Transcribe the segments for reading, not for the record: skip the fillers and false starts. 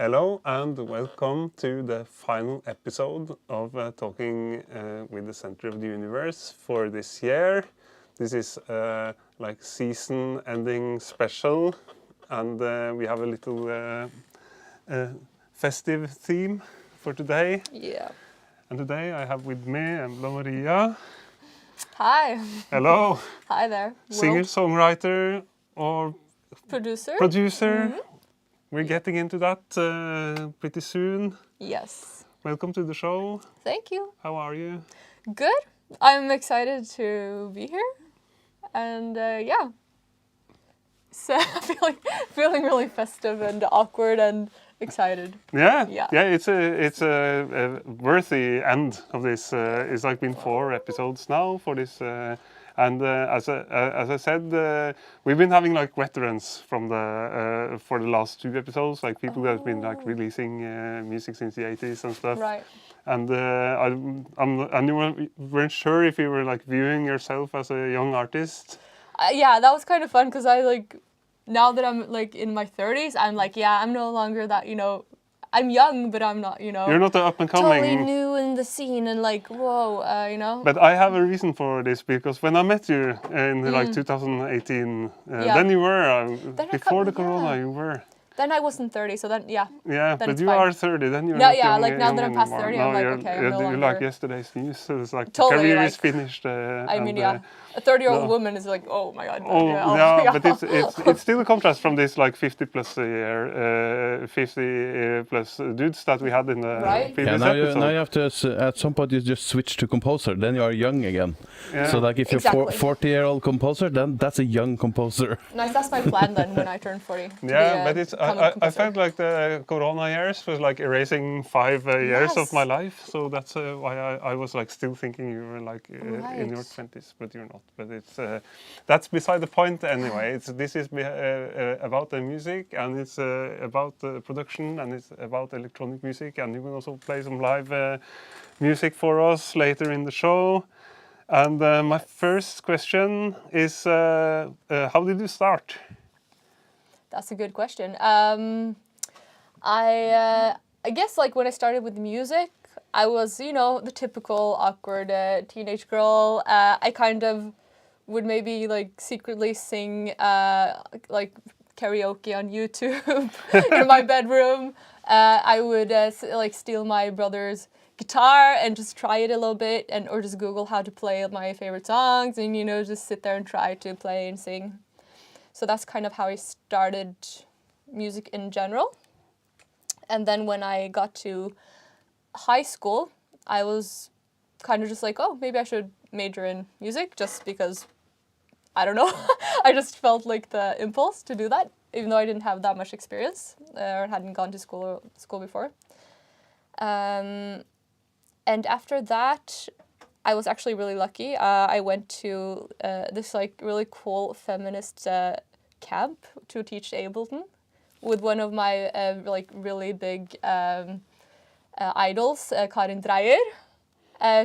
Hello and welcome to the final episode of Talking with the Center of the Universe for this year. This is like season-ending special, and we have a little festive theme for today. Yeah. And today I have with me Embla. Hi. Hello. Hi there. Singer, songwriter, or Producer. producer. We're getting into that pretty soon. Yes. Welcome to the show. Thank you. How are you? Good. I'm excited to be here, and yeah. So feeling really festive and awkward and excited. Yeah. Yeah. It's a worthy end of this. It's like been 4 episodes now for this. And as I said, we've been having like veterans from the for the last 2 episodes, like people that have been like releasing music since the 80s and stuff. Right. And and you weren't sure if you were like viewing yourself as a young artist. Yeah, that was kind of fun because I like, now that I'm like in my 30s, I'm like, yeah, I'm no longer that, I'm young, but I'm not, You're not the up and coming. totally new in the scene and like, whoa, But I have a reason for this, because when I met you in like 2018, then you were, before the corona, you were. Then I wasn't 30, so then, yeah. Yeah, then but it's you fine. are 30, then you're Yeah, not yeah, young, like now young that I'm past anymore. 30, No, I'm like, you're, okay, I'm no you're longer... like yesterday's news, so it's like Totally, career like, is finished. I mean, yeah, a 30-year-old woman is like, oh my god. Oh, yeah, but it's still a contrast from this like 50 plus a year, 50 plus dudes that we had in the previous episode. Now you have to, at some point you just switch to composer, then you are young again. Yeah. So like if you're 40-year-old composer, then that's a young composer. Nice, that's my plan then when I turn 40. Yeah, but it's I felt like the corona years was like erasing 5 years of my life, so that's why I was like still thinking you were like in your 20s, but you're not. But it's that's beside the point anyway. This is about the music, and it's about the production, and it's about electronic music, and you can also play some live music for us later in the show. And my first question is, how did you start? That's a good question. I guess like when I started with music, I was, the typical awkward teenage girl. I kind of would maybe like secretly sing like karaoke on YouTube in my bedroom. I would like steal my brother's guitar and just try it a little bit, or just Google how to play my favorite songs, and just sit there and try to play and sing. So that's kind of how I started music in general. And then when I got to high school, I was kind of just like, oh, maybe I should major in music, just because, I don't know, I just felt like the impulse to do that, even though I didn't have that much experience or hadn't gone to school before. And after that, I was actually really lucky. I went to this like really cool feminist camp to teach Ableton with one of my like really big idols, Karin Dreyer.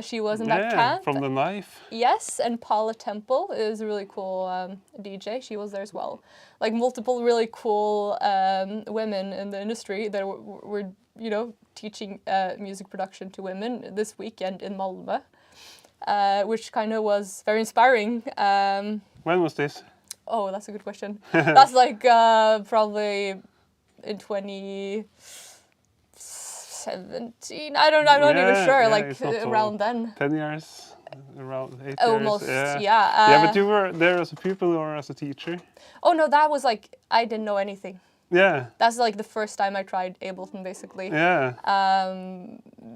She was in that camp. From the Knife. Yes, and Paula Temple is a really cool DJ. She was there as well. Like multiple really cool women in the industry that were teaching music production to women this weekend in Malmö, which kind of was very inspiring. When was this? Oh, that's a good question. That's like probably in 2017. I'm not even sure. Like around then. 10 years, around 8 Almost, years. yeah. But you were there as a pupil or as a teacher? Oh no, that was like I didn't know anything. Yeah. That's like the first time I tried Ableton, basically. Yeah.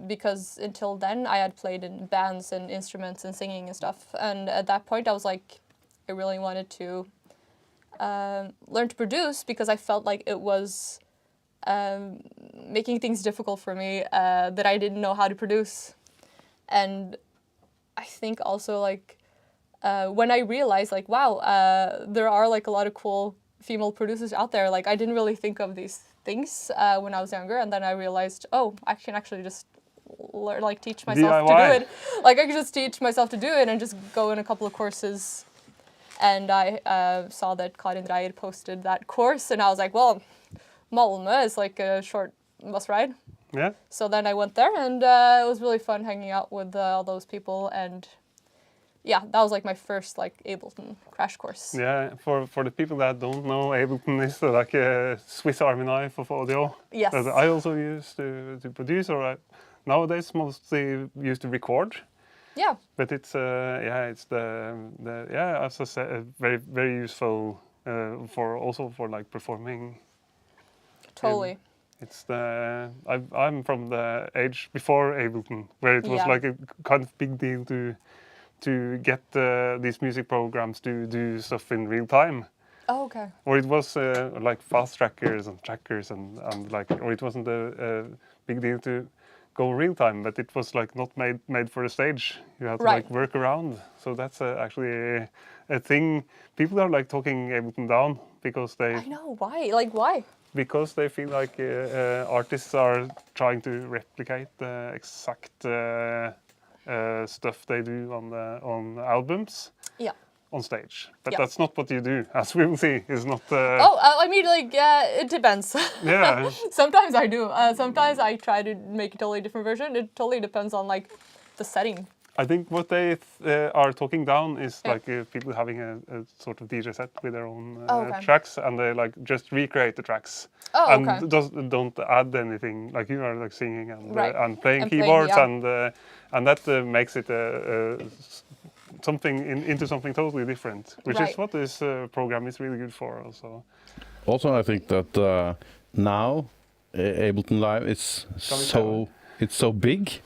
Because until then I had played in bands and instruments and singing and stuff, and at that point I was like, I really wanted to learn to produce, because I felt like it was making things difficult for me that I didn't know how to produce. And I think also like when I realized like, wow, there are like a lot of cool female producers out there. Like I didn't really think of these things when I was younger, and then I realized, oh, I can actually just teach myself to do it. Like I could just teach myself to do it and just go in a couple of courses. And I saw that Karin Dreyer posted that course, and I was like, well, Malmö is like a short bus ride. Yeah. So then I went there, and it was really fun hanging out with all those people. And yeah, that was like my first like Ableton crash course. Yeah, for the people that don't know, Ableton is like a Swiss Army knife of audio. Yes. That I also use to produce, or nowadays mostly use to record. Yeah. But it's it's the as I said, very useful for like performing. Totally. It's I'm from the age before Ableton, where it was like a kind of big deal to get these music programs to do stuff in real time. Oh, okay. Or it was like fast trackers and like, or it wasn't a big deal to go real time, but it was like not made for the stage. You had to like work around. So that's actually a thing. People are like talking Ableton down because they. I know why. Like why? Because they feel like artists are trying to replicate the exact stuff they do on albums. Yeah. On stage, but that's not what you do, as we will see. Is not. I mean, like, it depends. Yeah. Sometimes I do. Sometimes I try to make a totally different version. It totally depends on like the setting. I think what they are talking down is like people having a sort of DJ set with their own tracks, and they like just recreate the tracks. Oh, and okay. don't add anything. Like you are like singing and playing and keyboards, playing, and that makes it something into something totally different, which is what this program is really good for. Also, I think that now Ableton Live is so big,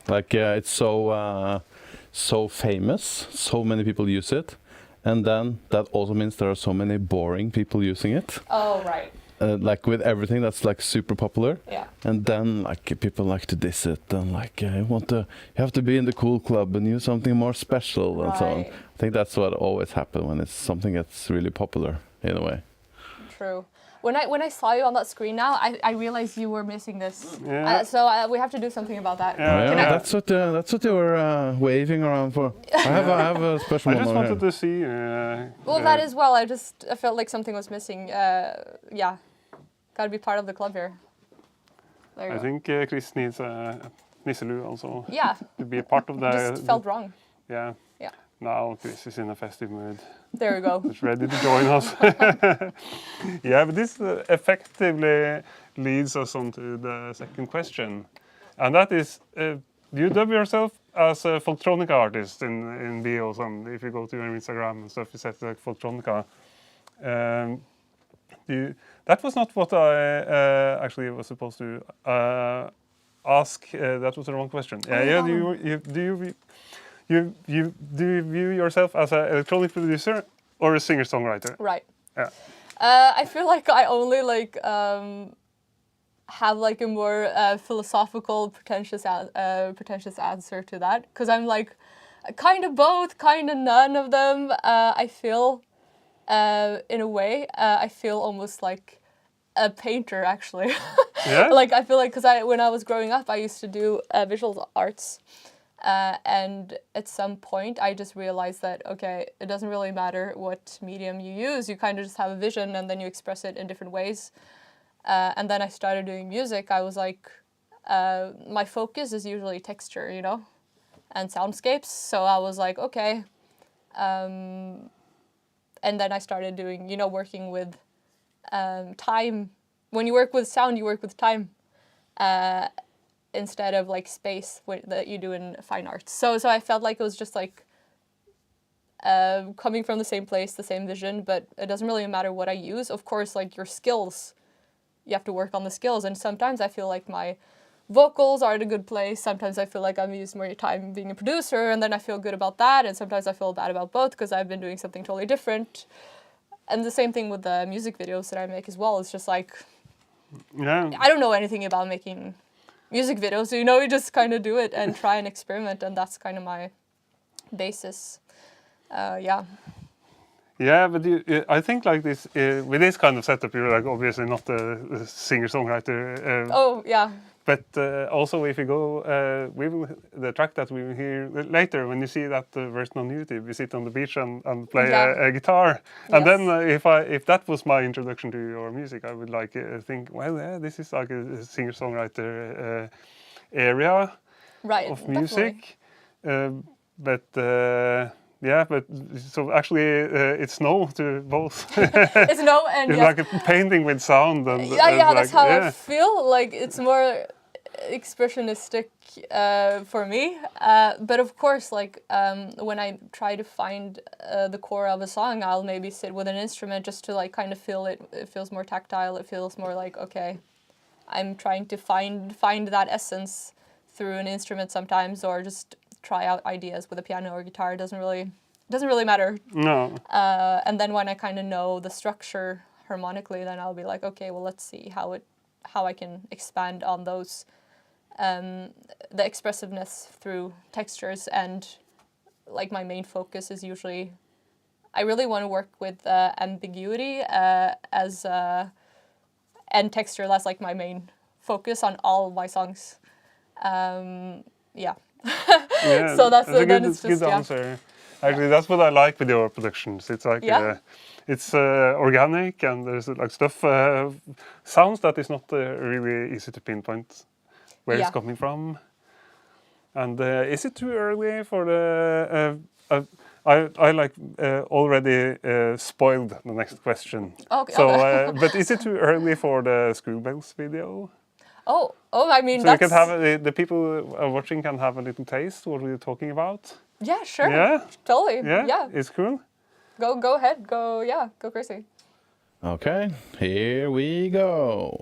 like it's so famous. So many people use it, and then that also means there are so many boring people using it. Oh, right. Like with everything that's like super popular, yeah. And then like people like to diss it, and like you have to be in the cool club and use something more special and so on. I think that's what always happens when it's something that's really popular in a way. True. When I saw you on that screen now, I realized you were missing this. Yeah. So we have to do something about that. Yeah, that's what you were waving around for. I have a special one. I just wanted to see. Well, that as well. I felt like something was missing. Yeah, gotta be part of the club here. There you go. I think Chris needs a Nisselu also. Yeah. To be a part of the. Just felt wrong. Yeah. Yeah. Now Chris is in a festive mood. There we go. He's ready to join us. Yeah, but this effectively leads us on to the second question. And that is, do you dub yourself as a folktronica artist in videos? And if you go to your Instagram and stuff, you set like folktronica. That was not what I actually was supposed to ask. That was the wrong question. Do you view yourself as an electronic producer or a singer-songwriter? Right. Yeah. I feel like I only like have like a more philosophical, pretentious answer to that, because I'm like kind of both, kind of none of them. I feel, in a way, I feel almost like a painter actually. Yeah. Like I feel like when I was growing up, I used to do visual arts. And at some point I just realized that, okay, it doesn't really matter what medium you use, you kind of just have a vision and then you express it in different ways. And then I started doing music. I was like, my focus is usually texture, you know, and soundscapes. So I was like, okay. And then I started doing, you know, working with time. When you work with sound, you work with time. Instead of like space that you do in fine arts. So I felt like it was just like coming from the same place, the same vision, but it doesn't really matter what I use. Of course, like your skills, you have to work on the skills. And sometimes I feel like my vocals are at a good place. Sometimes I feel like I'm using more time being a producer, and then I feel good about that. And sometimes I feel bad about both because I've been doing something totally different. And the same thing with the music videos that I make as well. It's just like, I don't know anything about making music videos, you know, you just kind of do it and try and experiment, and that's kind of my basis. Yeah, but I think like this with this kind of setup, you're like obviously not a singer-songwriter. Oh yeah. but also if you go, the track that we will hear later, when you see that version on YouTube, we sit on the beach and play a guitar. And then if that was my introduction to your music, I would like think, well, yeah, this is like a singer-songwriter area of music. Yeah, but so actually it's no to both. It's no, and it's like a painting with sound. And, that's how I feel. Like it's more expressionistic for me. But of course, like when I try to find the core of a song, I'll maybe sit with an instrument just to like kind of feel it. It feels more tactile. It feels more like, okay, I'm trying to find that essence through an instrument sometimes, or just try out ideas with a piano or guitar. It doesn't really matter. No. And then when I kind of know the structure harmonically, then I'll be like, okay, well, let's see how I can expand on those, the expressiveness through textures. And like my main focus is usually, I really want to work with ambiguity and texture. That's like my main focus on all of my songs. Yeah. So that's a good answer. Actually, that's what I like with your productions. It's like it's organic, and there's like stuff, sounds that is not really easy to pinpoint where it's coming from. And is it too early for the? I like already spoiled the next question. Okay. So, but is it too early for the School Bells video? Oh, I mean, so you can have the people watching can have a little taste what we're talking about. Yeah, sure. Yeah, totally. Yeah, it's cool. Go ahead. Go crazy. Okay, here we go.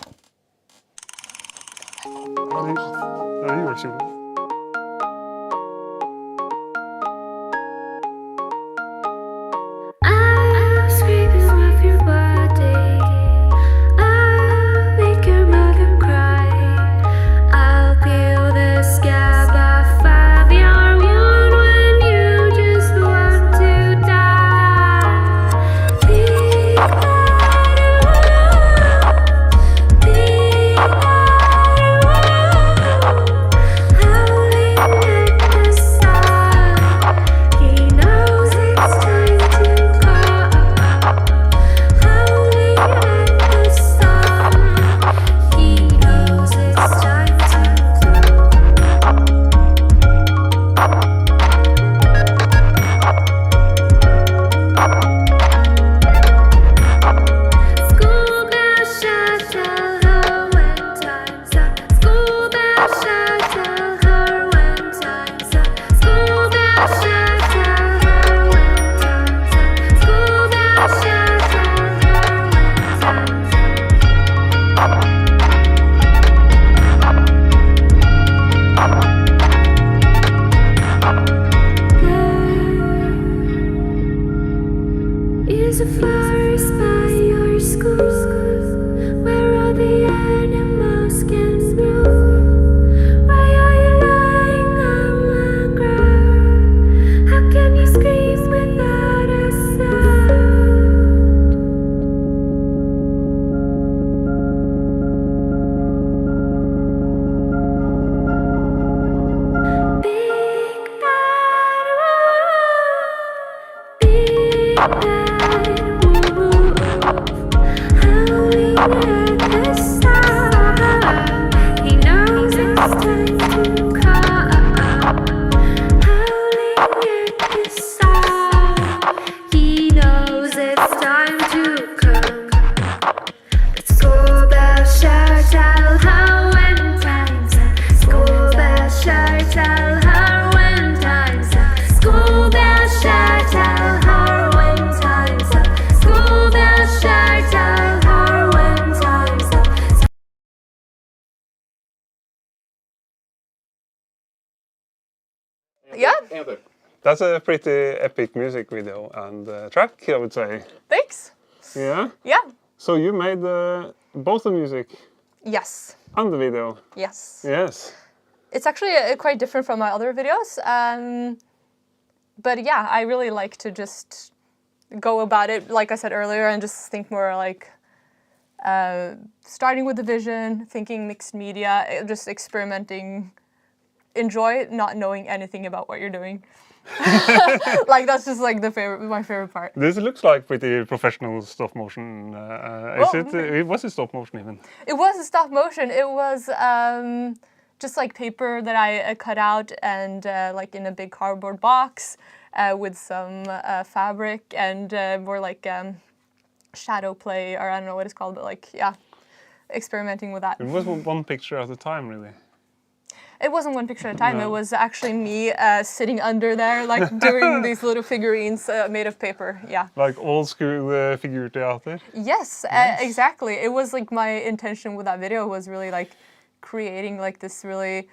Yeah. That's a pretty epic music video and track, I would say. Thanks. Yeah? Yeah. So you made both the music? Yes. And the video? Yes. Yes. It's actually quite different from my other videos. But yeah, I really like to just go about it, like I said earlier, and just think more like starting with the vision, thinking mixed media, just experimenting, enjoy not knowing anything about what you're doing. Like that's just like my favorite part. This looks like pretty professional stop motion. Was it stop motion even? It was a stop motion. It was just like paper that I cut out and like in a big cardboard box with some fabric and more like shadow play, or I don't know what it's called, but like, yeah, experimenting with that. It was one picture at a time, really. It wasn't one picture at a time. No. It was actually me sitting under there, like doing these little figurines made of paper. Yeah. Like old school figurtheater. Yes, exactly. It was like my intention with that video was really like creating like this really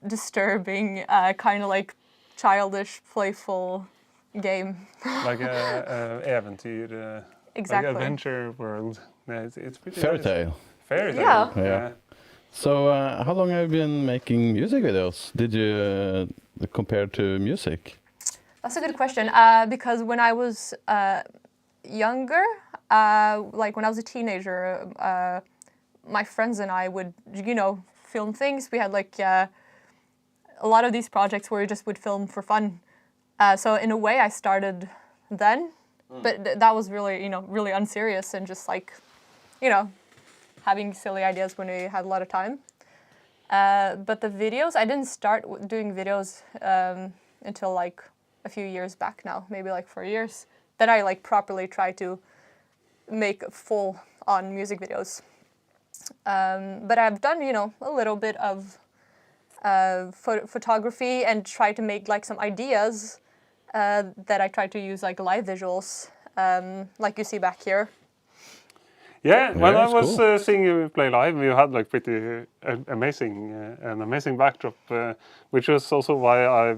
disturbing, kind of like childish, playful game. Like a äventyr. Exactly. Like adventure world. Yeah, it's pretty Fairy nice. tale. Fairy tale. Yeah. So, how long have you been making music videos? Did you compare to music? That's a good question. Because when I was younger, like when I was a teenager, my friends and I would, film things. We had like a lot of these projects where we just would film for fun. So in a way, I started then, but that was really, really unserious and just like, having silly ideas when we had a lot of time. But the videos, I didn't start doing videos until like a few years back now, maybe like 4 years. Then I like properly tried to make full-on music videos. But I've done, a little bit of photography and tried to make like some ideas that I tried to use like live visuals, like you see back here. Yeah, when I was seeing you play live, you had like pretty an amazing backdrop, which was also why I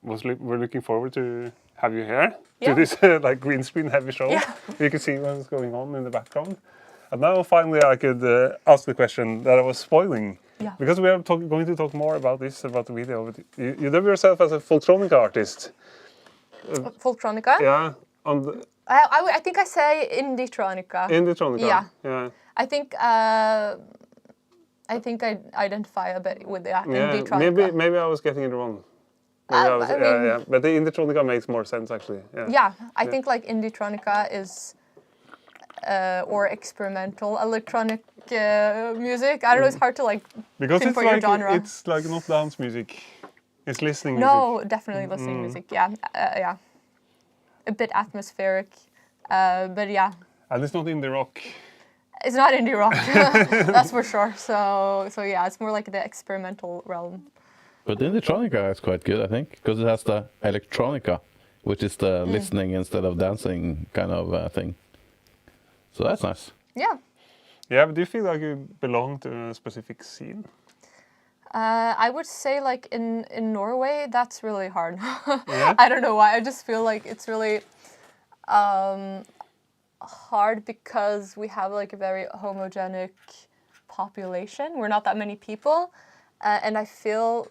were looking forward to have you here to this like green screen heavy show. Yeah. You could see what was going on in the background. And now finally I could ask the question that I was spoiling. Yeah. Because we are going to talk more about this, about the video. But you dub yourself as a folktronica artist. Folktronica? Yeah. I think I say indietronica. Indietronica. Yeah. I think I identify a bit with that. Indietronica. Maybe I was getting it wrong. But the indietronica makes more sense actually. Yeah. I think like indietronica is or experimental electronic music. I don't know. It's hard to like pinpoint your genre. It's like not dance music. It's listening music. No, definitely listening music. Yeah. A bit atmospheric, but yeah. And it's not indie rock. It's not indie rock, that's for sure. So yeah, it's more like the experimental realm. But the indietronica is quite good, I think, because it has the electronica, which is the listening instead of dancing kind of thing. So that's nice. Yeah. Yeah, but do you feel like you belong to a specific scene? I would say like in Norway, that's really hard. Yeah? I don't know why. I just feel like it's really hard because we have like a very homogenic population. We're not that many people. And I feel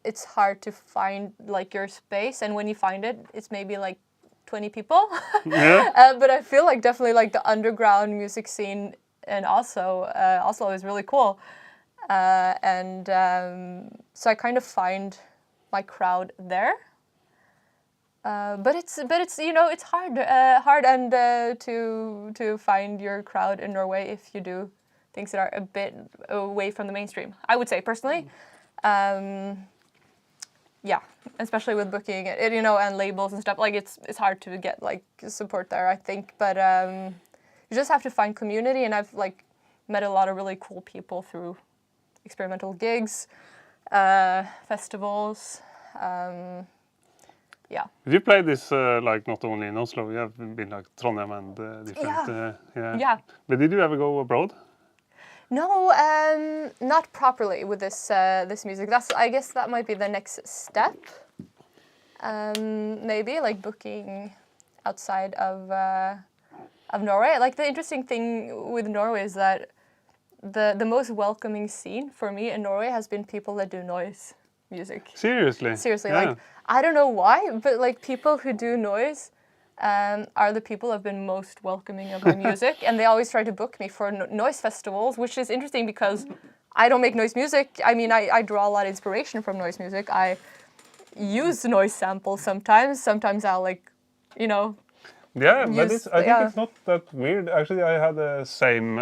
it's hard to find like your space. And when you find it, it's maybe like 20 people. Yeah. But I feel like definitely like the underground music scene and Oslo is really cool, and so I kind of find my crowd there. But it's it's hard and to find your crowd in Norway if you do things that are a bit away from the mainstream. I would say personally, yeah, especially with booking it, and labels and stuff. Like it's hard to get like support there, I think, but. You just have to find community, and I've like met a lot of really cool people through experimental gigs, festivals. Yeah. You played this like not only in Oslo. You have been like Trondheim and different. Yeah. But did you ever go abroad? No, not properly with this this music. I guess that might be the next step. Maybe like booking outside of Norway. Like the interesting thing with Norway is that the most welcoming scene for me in Norway has been people that do noise music. Seriously? Seriously, yeah. Like I don't know why, but like people who do noise are the people who have been most welcoming of my music, and they always try to book me for noise festivals, which is interesting because I don't make noise music. I mean, I draw a lot of inspiration from noise music. I use noise samples sometimes. Sometimes I'll like, you know. Yeah, but I think it's not that weird. Actually, I had the same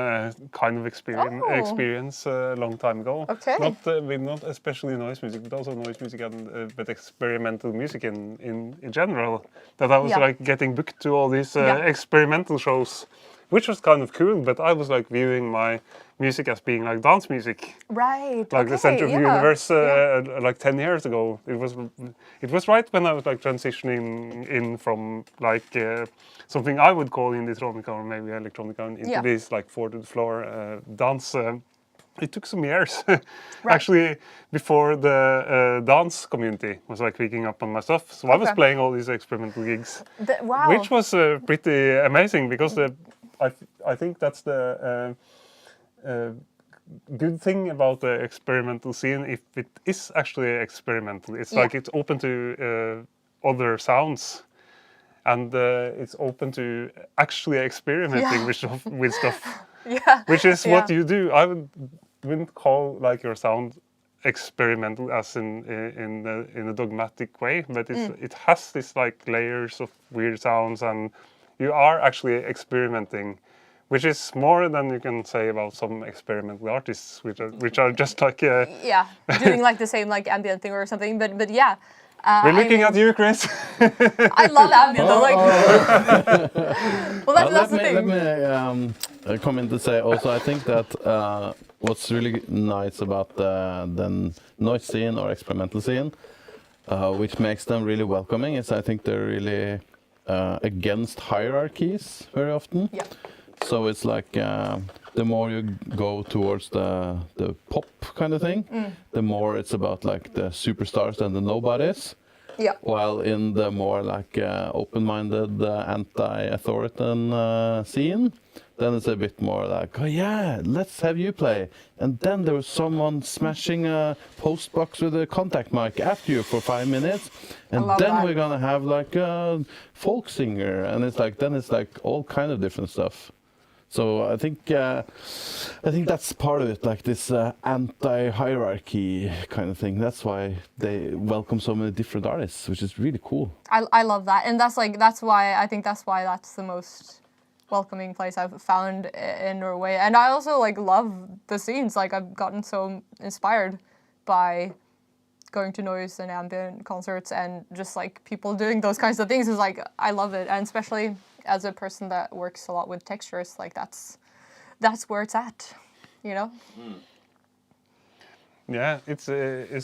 kind of experience a long time ago. Okay. Not especially noise music, but also noise music and but experimental music in general. That I was like getting booked to all these experimental shows, which was kind of cool. But I was like viewing my music as being like dance music. Right. Like the center of the universe, like 10 years ago. It was right when I was like transitioning in from like something I would call indietronica or maybe electronica into this like four to the floor dance. It took some years, actually, before the dance community was like picking up on my stuff. So I was playing all these experimental gigs, which was pretty amazing because I think that's the good thing about the experimental scene. If it is actually experimental, it's like it's open to other sounds. And it's open to actually experimenting with stuff, which is what you do. I wouldn't call like your sound experimental as in a dogmatic way, but it has this like layers of weird sounds, and you are actually experimenting, which is more than you can say about some experimental artists, which are just like doing like the same like ambient thing or something. But yeah. We're looking at you, Chris. I love ambient though. Like, well, that's the thing. Let me comment to say also. I think that what's really nice about the noise scene or experimental scene, which makes them really welcoming, is I think they're really against hierarchies very often. Yeah. So it's like the more you go towards the pop kind of thing, the more it's about like the superstars and the nobodies. Yeah. While in the more like open-minded, anti-authoritarian scene, then it's a bit more like, oh yeah, let's have you play. And then there was someone smashing a post box with a contact mic after you for 5 minutes, and then we're gonna have like a folk singer, and it's like then it's like all kind of different stuff. So I think that's part of it, like this anti-hierarchy kind of thing. That's why they welcome so many different artists, which is really cool. I love that, and that's why that's the most welcoming place I've found in Norway. And I also like love the scenes. Like I've gotten so inspired by going to noise and ambient concerts and just like people doing those kinds of things. Is like I love it, and especially as a person that works a lot with textures, like that's where it's at, you know. Yeah, it's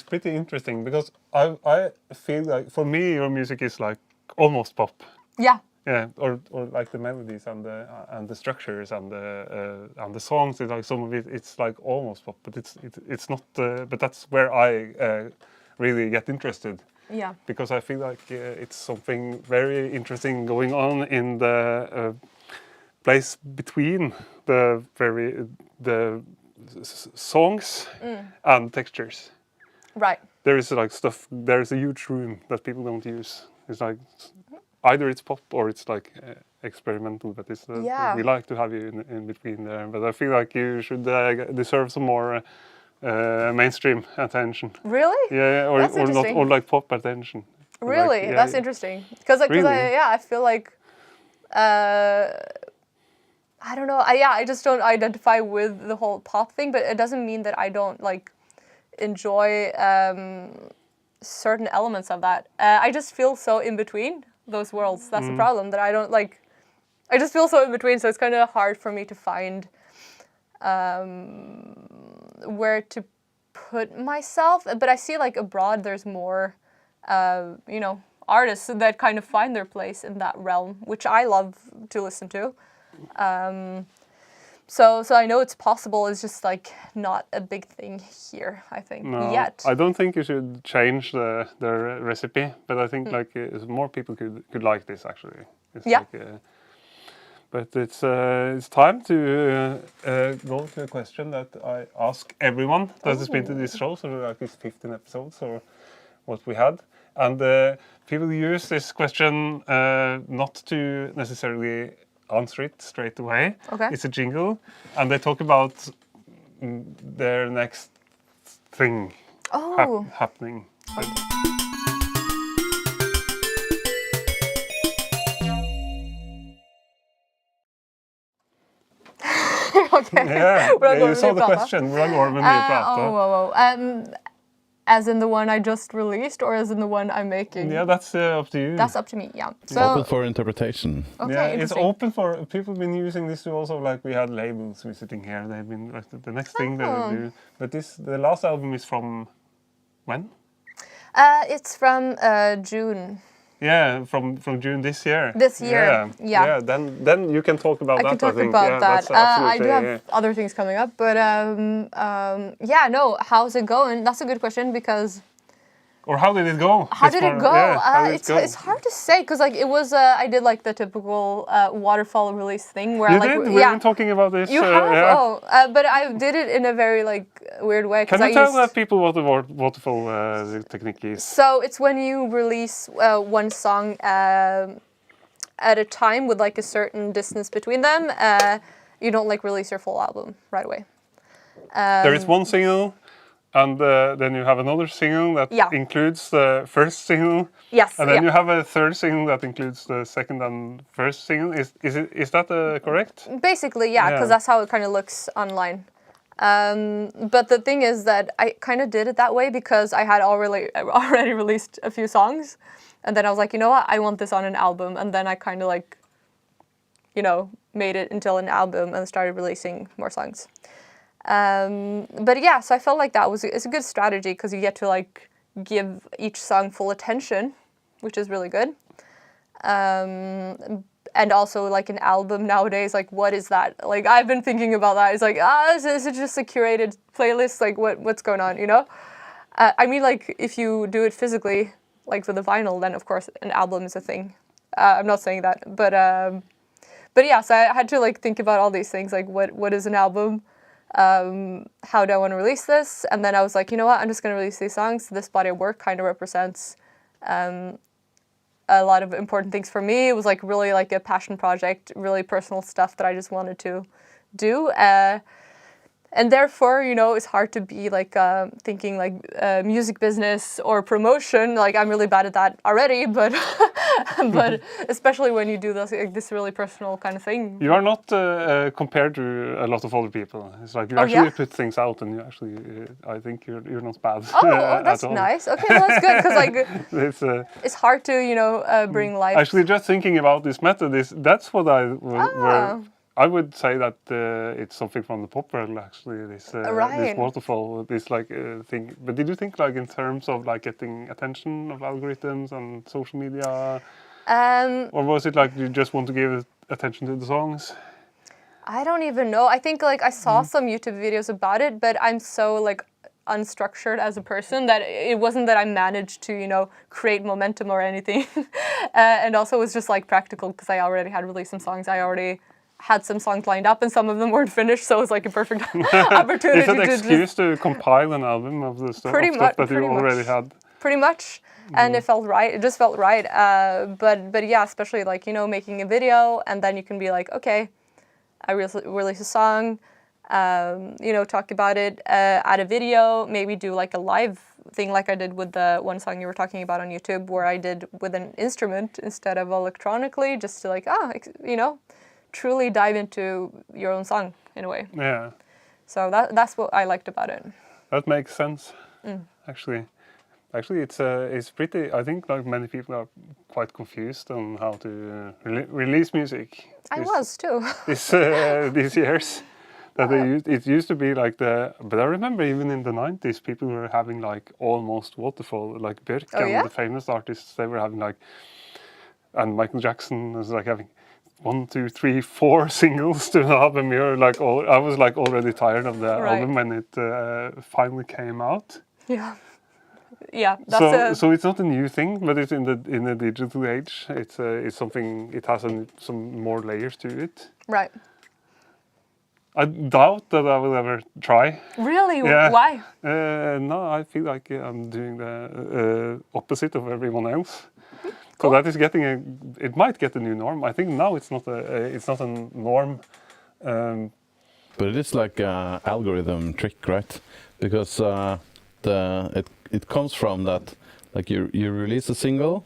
pretty interesting because I feel like for me your music is like almost pop. Yeah. Yeah, or like the melodies and the structures and the songs. It's like some of it's like almost pop, but it's not. But that's where I really get interested. Yeah. Because I feel like it's something very interesting going on in the place between the songs and textures. Right. There is like stuff. There is a huge room that people don't use. It's like either it's pop or it's like experimental. But it's we like to have you in between there. But I feel like you should deserve some more. Mainstream attention. Really? Yeah, or not, or like pop attention. Really, like, that's interesting. Because I feel like I don't know. I just don't identify with the whole pop thing, but it doesn't mean that I don't like enjoy certain elements of that. I just feel so in between those worlds. That's the problem, that I don't like. I just feel so in between, so it's kind of hard for me to find where to put myself. But I see like abroad there's more artists that kind of find their place in that realm, which I love to listen to. So I know it's possible. It's just like not a big thing here, I think, yet. I don't think you should change the recipe, but I think like more people could like this actually. It's like, but it's time to go to a question that I ask everyone that has been to this show. So like it's 15 episodes or what we had, And people use this question not to necessarily answer it straight away. Okay. It's a jingle, and they talk about their next thing happening. Okay. Yeah, you saw the question. Hvordan går det med nye plata? As in the one I just released, or as in the one I'm making? Yeah, that's up to you. That's up to me. Yeah. So open for interpretation. Okay, yeah, it's open for people. Have been using this to also like we had labels visiting here. They've been like the next thing they do. But the last album is from when? It's from June. Yeah, from June this year. This year, yeah. Then you can talk about that. I can talk think. about that. I do have yeah. other things coming up, but yeah, no. How's it going? That's a good question because. Or how did it go? How did it go? It's hard to say because like it was I did like the typical waterfall release thing where you I like did? We've been talking about this. You have? Yeah. But I did it in a very like weird way. Can you tell people what the waterfall technique is? So it's when you release one song at a time with like a certain distance between them. You don't like release your full album right away. There is one single. And then you have another single that includes the first single. Yes. And then you have a third single that includes the second and first single. Is that correct? Basically, yeah, because that's how it kind of looks online. But the thing is that I kind of did it that way because I had already released a few songs, and then I was like, you know what, I want this on an album, and then I kind of like, you know, made it into an album and started releasing more songs. But yeah, so I felt like it's a good strategy because you get to like give each song full attention, which is really good. And also like an album nowadays, like what is that? Like I've been thinking about that. It's like, is it just a curated playlist? Like what's going on, you know? I mean, like if you do it physically, like for the vinyl, then of course an album is a thing. I'm not saying that, but yeah, so I had to like think about all these things, like what is an album? How do I want to release this? And then I was like, you know what, I'm just going to release these songs. This body of work kind of represents a lot of important things for me. It was like really like a passion project, really personal stuff that I just wanted to do. And therefore, you know, it's hard to be like thinking like music business or promotion. Like I'm really bad at that already, but but especially when you do this really personal kind of thing. You are not compared to a lot of other people. It's like you actually put things out, and you actually, I think you're not bad. Oh, that's nice. Okay, well, that's good because like it's hard to bring life. Actually, just thinking about this method that's what I would say that it's something from the pop world, actually. This waterfall, this like thing. But did you think like in terms of like getting attention of algorithms and social media, or was it like you just want to give attention to the songs? I don't even know. I think like I saw some YouTube videos about it, but I'm so like unstructured as a person that it wasn't that I managed to create momentum or anything. And also it was just like practical because I already had released some songs. I already had some songs lined up and some of them weren't finished, so it was like a perfect opportunity. It's an excuse to compile an album of the stuff that you already had. Pretty much, and it felt right. It just felt right. But yeah, especially like making a video, and then you can be like, okay, I release a song, talk about it, add a video, maybe do like a live thing like I did with the one song you were talking about on YouTube, where I did with an instrument instead of electronically, just to like truly dive into your own song in a way. Yeah. So that's what I liked about it. That makes sense. Actually, it's pretty. I think like many people are quite confused on how to release music. I was too. These years. That it used to be like but I remember even in the 90s people were having like almost waterfall, like Björk and the famous artists, they were having like, and Michael Jackson was like having 1, 2, 3, 4 singles to an album. You're like, I was like already tired of the album when it finally came out. Yeah, yeah. So it's not a new thing, but it's in the digital age. It's something. It has some more layers to it. Right. I doubt that I will ever try. Really? Yeah. Why? No, I feel like I'm doing the opposite of everyone else. So that is getting it might get a new norm. I think now it's not a norm. But it is like an algorithm trick, right? Because it comes from that, like you release a single,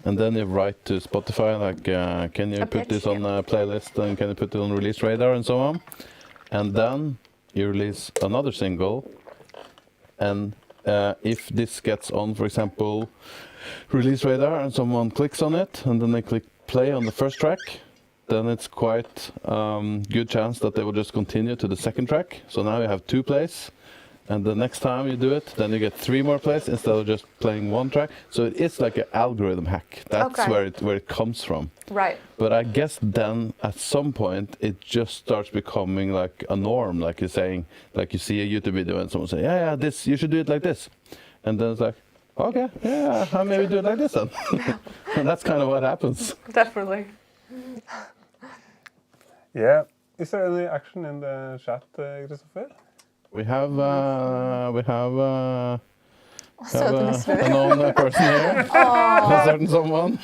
and then you write to Spotify like, can you put this on a playlist, and can you put it on release radar and so on, and then you release another single, and if this gets on, for example, release radar, and someone clicks on it, and then they click play on the first track, then it's quite good chance that they will just continue to the second track. So now you have 2 plays, and the next time you do it, then you get 3 more plays instead of just playing 1 track. So it is like an algorithm hack. That's where it comes from. Right. But I guess then at some point it just starts becoming like a norm, like you're saying, like you see a YouTube video and someone say, yeah, this, you should do it like this, and then it's like, okay, yeah, I'll maybe do it like this then. And that's kind of what happens. Definitely. Yeah. Is there any action in the chat, Christopher? We have an Søtnisfru. unknown person here. A certain someone.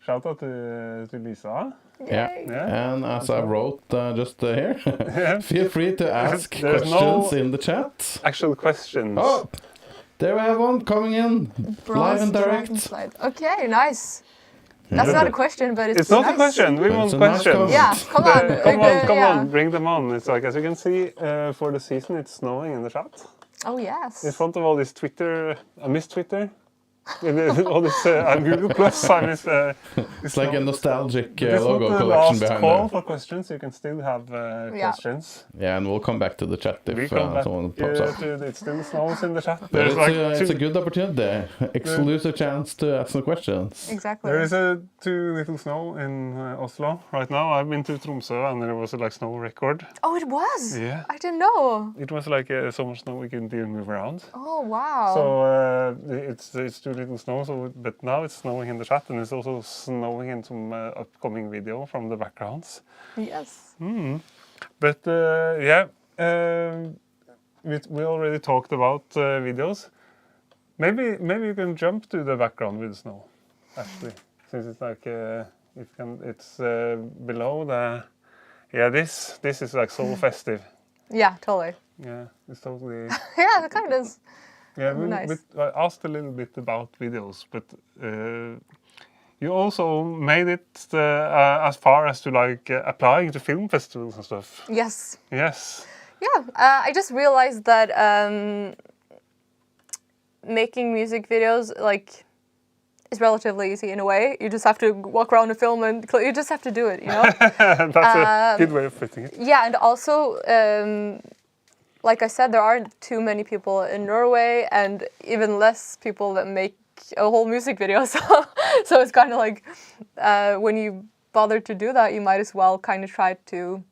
Shout out to Lisa. Yeah. And as I wrote just here, feel free to ask There's questions in the chat. Actual questions. Oh, there we have one coming in, live and direct. Okay, nice. That's not a question, but it's not nice. a question. We want Nice questions. Yeah, come on. Come on, bring them on. It's like, as you can see, for the season, it's snowing in the chat. Oh, yes. In front of all this Twitter, I miss Twitter. All this Google Plus, I miss. It's like a nostalgic This logo is not the collection last behind call there. for questions. You can still have questions. Yeah, and we'll come back to the chat if someone pops up. It still snows in the chat. But There's it's a good opportunity, exclusive chance to ask some questions. Exactly. There is too little snow in Oslo right now. I've been to Tromsø and there was a snow record. Oh, it was? Yeah. I didn't know. It was so much snow we couldn't even move around. Oh, wow. So it's too little snow. But now it's snowing in the chat, and it's also snowing in some upcoming video from the backgrounds. Yes. But we already talked about videos. Maybe you can jump to the background with snow, actually, since it's like it's below the. Yeah, this is like so festive. Yeah, totally. Yeah, it's totally. Yeah, it kind of is. Yeah, Nice. I asked a little bit about videos, but you also made it as far as to applying to film festivals and stuff. Yes. Yes. Yeah, I just realized that making music videos is relatively easy in a way. You just have to walk around a film and you just have to do it, you know? That's a good way of putting it. Yeah, and also, like I said, there aren't too many people in Norway and even less people that make a whole music video. So it's kind of like when you bother to do that, you might as well kind of try to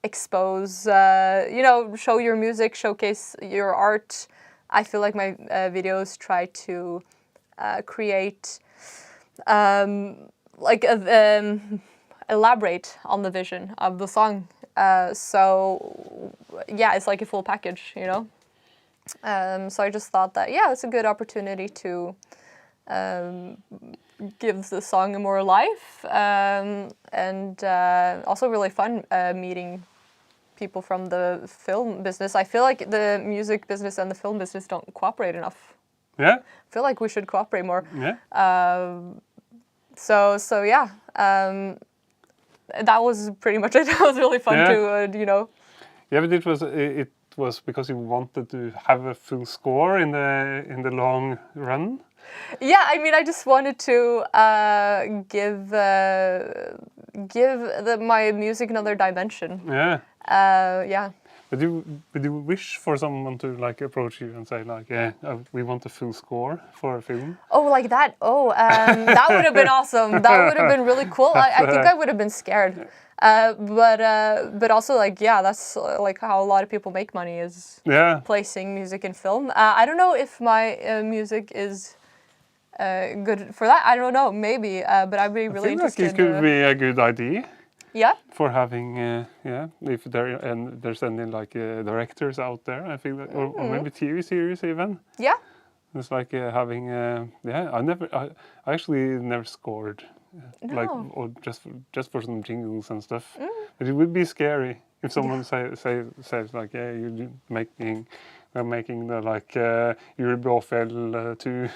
expose, show your music, showcase your art. I feel like my videos try to create, elaborate on the vision of the song. So yeah, it's like a full package, you know. So I just thought that it's a good opportunity to give the song more life, and also really fun meeting people from the film business. I feel like the music business and the film business don't cooperate enough. Yeah. I feel like we should cooperate more. Yeah. So yeah. That was pretty much it. It was really fun to, Yeah, but it was because you wanted to have a full score in the long run. Yeah, I mean, I just wanted to give my music another dimension. Yeah. Yeah. But you wish for someone to approach you and say we want a full score for a film? Oh, like that? Oh, that would have been awesome. That would have been really cool. I think I would have been scared. But also that's how a lot of people make money is placing music in film. I don't know if my music is good for that. I don't know, maybe. But I'd be really interested. I think it could be a good idea. Yeah. For having, if there's any like directors out there, I feel that, or maybe TV series even. Yeah. It's like having, I actually never scored, like, or just for some jingles and stuff. But it would be scary if someone says like, yeah, we're making the like Julegløgg 2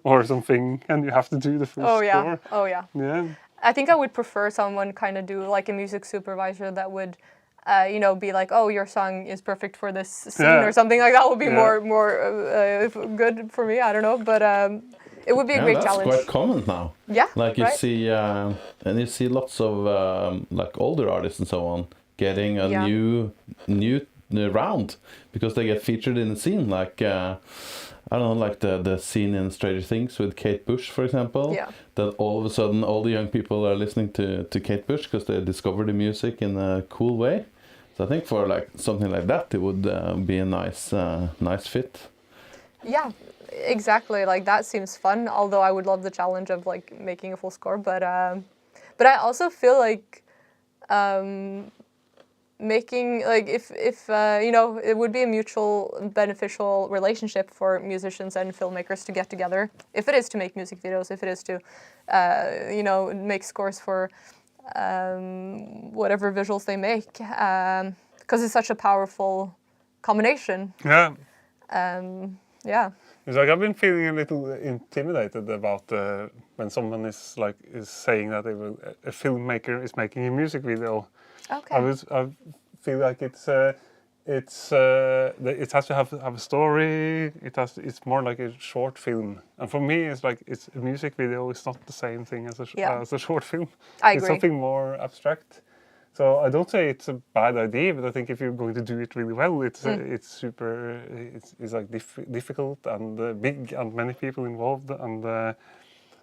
or something, and you have to do the full score. Oh yeah. Yeah. I think I would prefer someone kind of do like a music supervisor that would, be like, oh, your song is perfect for this scene or something like that. Would be more good for me. I don't know, but it would be a great challenge. That's quite common now. Yeah, like you see, and you see lots of like older artists and so on getting a new round because they get featured in the scene. Like I don't know, like the scene in Stranger Things with Kate Bush, for example. Yeah. That all of a sudden all the young people are listening to Kate Bush because they discover the music in a cool way. So I think for like something like that, it would be a nice fit. Yeah, exactly. Like that seems fun. Although I would love the challenge of like making a full score, but I also feel like making like if it would be a mutual beneficial relationship for musicians and filmmakers to get together, if it is to make music videos, if it is to make scores for whatever visuals they make, because it's such a powerful combination. It's like I've been feeling a little intimidated about when someone is saying that a filmmaker is making a music video. Okay. I feel like it has to have a story. It's more like a short film, and for me, it's a music video. It's not the same thing as a short film. I agree. It's something more abstract. So I don't say it's a bad idea, but I think if you're going to do it really well, it's difficult and big and many people involved and.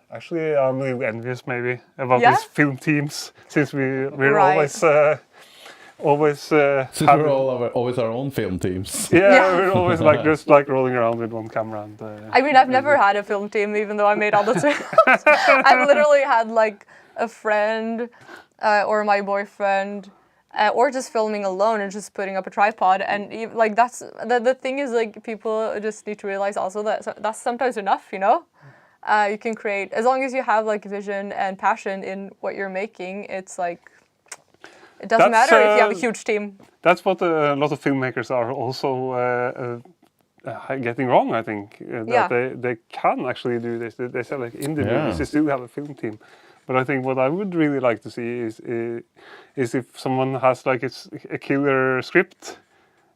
Actually, I'm a little envious maybe about these film teams since we're always since we're always our own film teams. We're always just rolling around with one camera. And, I mean, I've never had a film team, even though I made all the films. I've literally had like a friend or my boyfriend. Or just filming alone and just putting up a tripod, and like that's the thing is like people just need to realize also that that's sometimes enough, you can create, as long as you have like vision and passion in what you're making, it's like, it doesn't matter if you have a huge team. That's what a lot of filmmakers are also getting wrong, I think. That they can actually do this. They say like in the movies, they still have a film team. But I think what I would really like to see is if someone has like a killer script,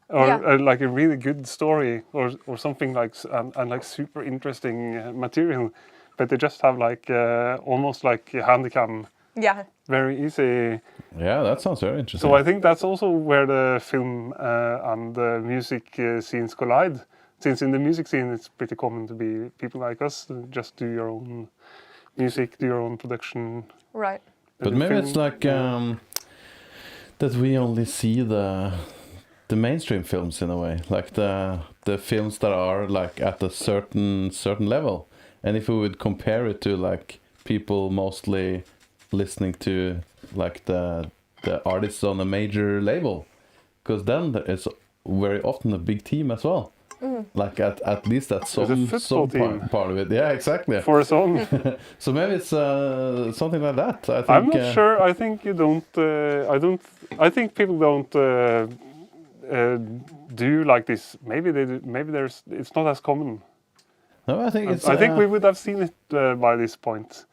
or like a really good story, or something like and like super interesting material, but they just have like almost like a handycam. Yeah. Very easy. Yeah, that sounds very interesting. So I think that's also where the film and the music scenes collide. Since in the music scene, it's pretty common to be people like us, just do your own music, do your own production. Right. But maybe it's like that we only see the mainstream films in a way, like the films that are like at a certain level, and if we would compare it to like people mostly listening to like the artists on a major label, because then there is very often a big team as well. Like at least that's some part of it. Yeah, exactly. For a song. So maybe it's something like that. I think, I'm not sure. I think you don't. I think people don't do like this. Maybe they do. Maybe it's not as common. No, I think it's. I think we would have seen it by this point.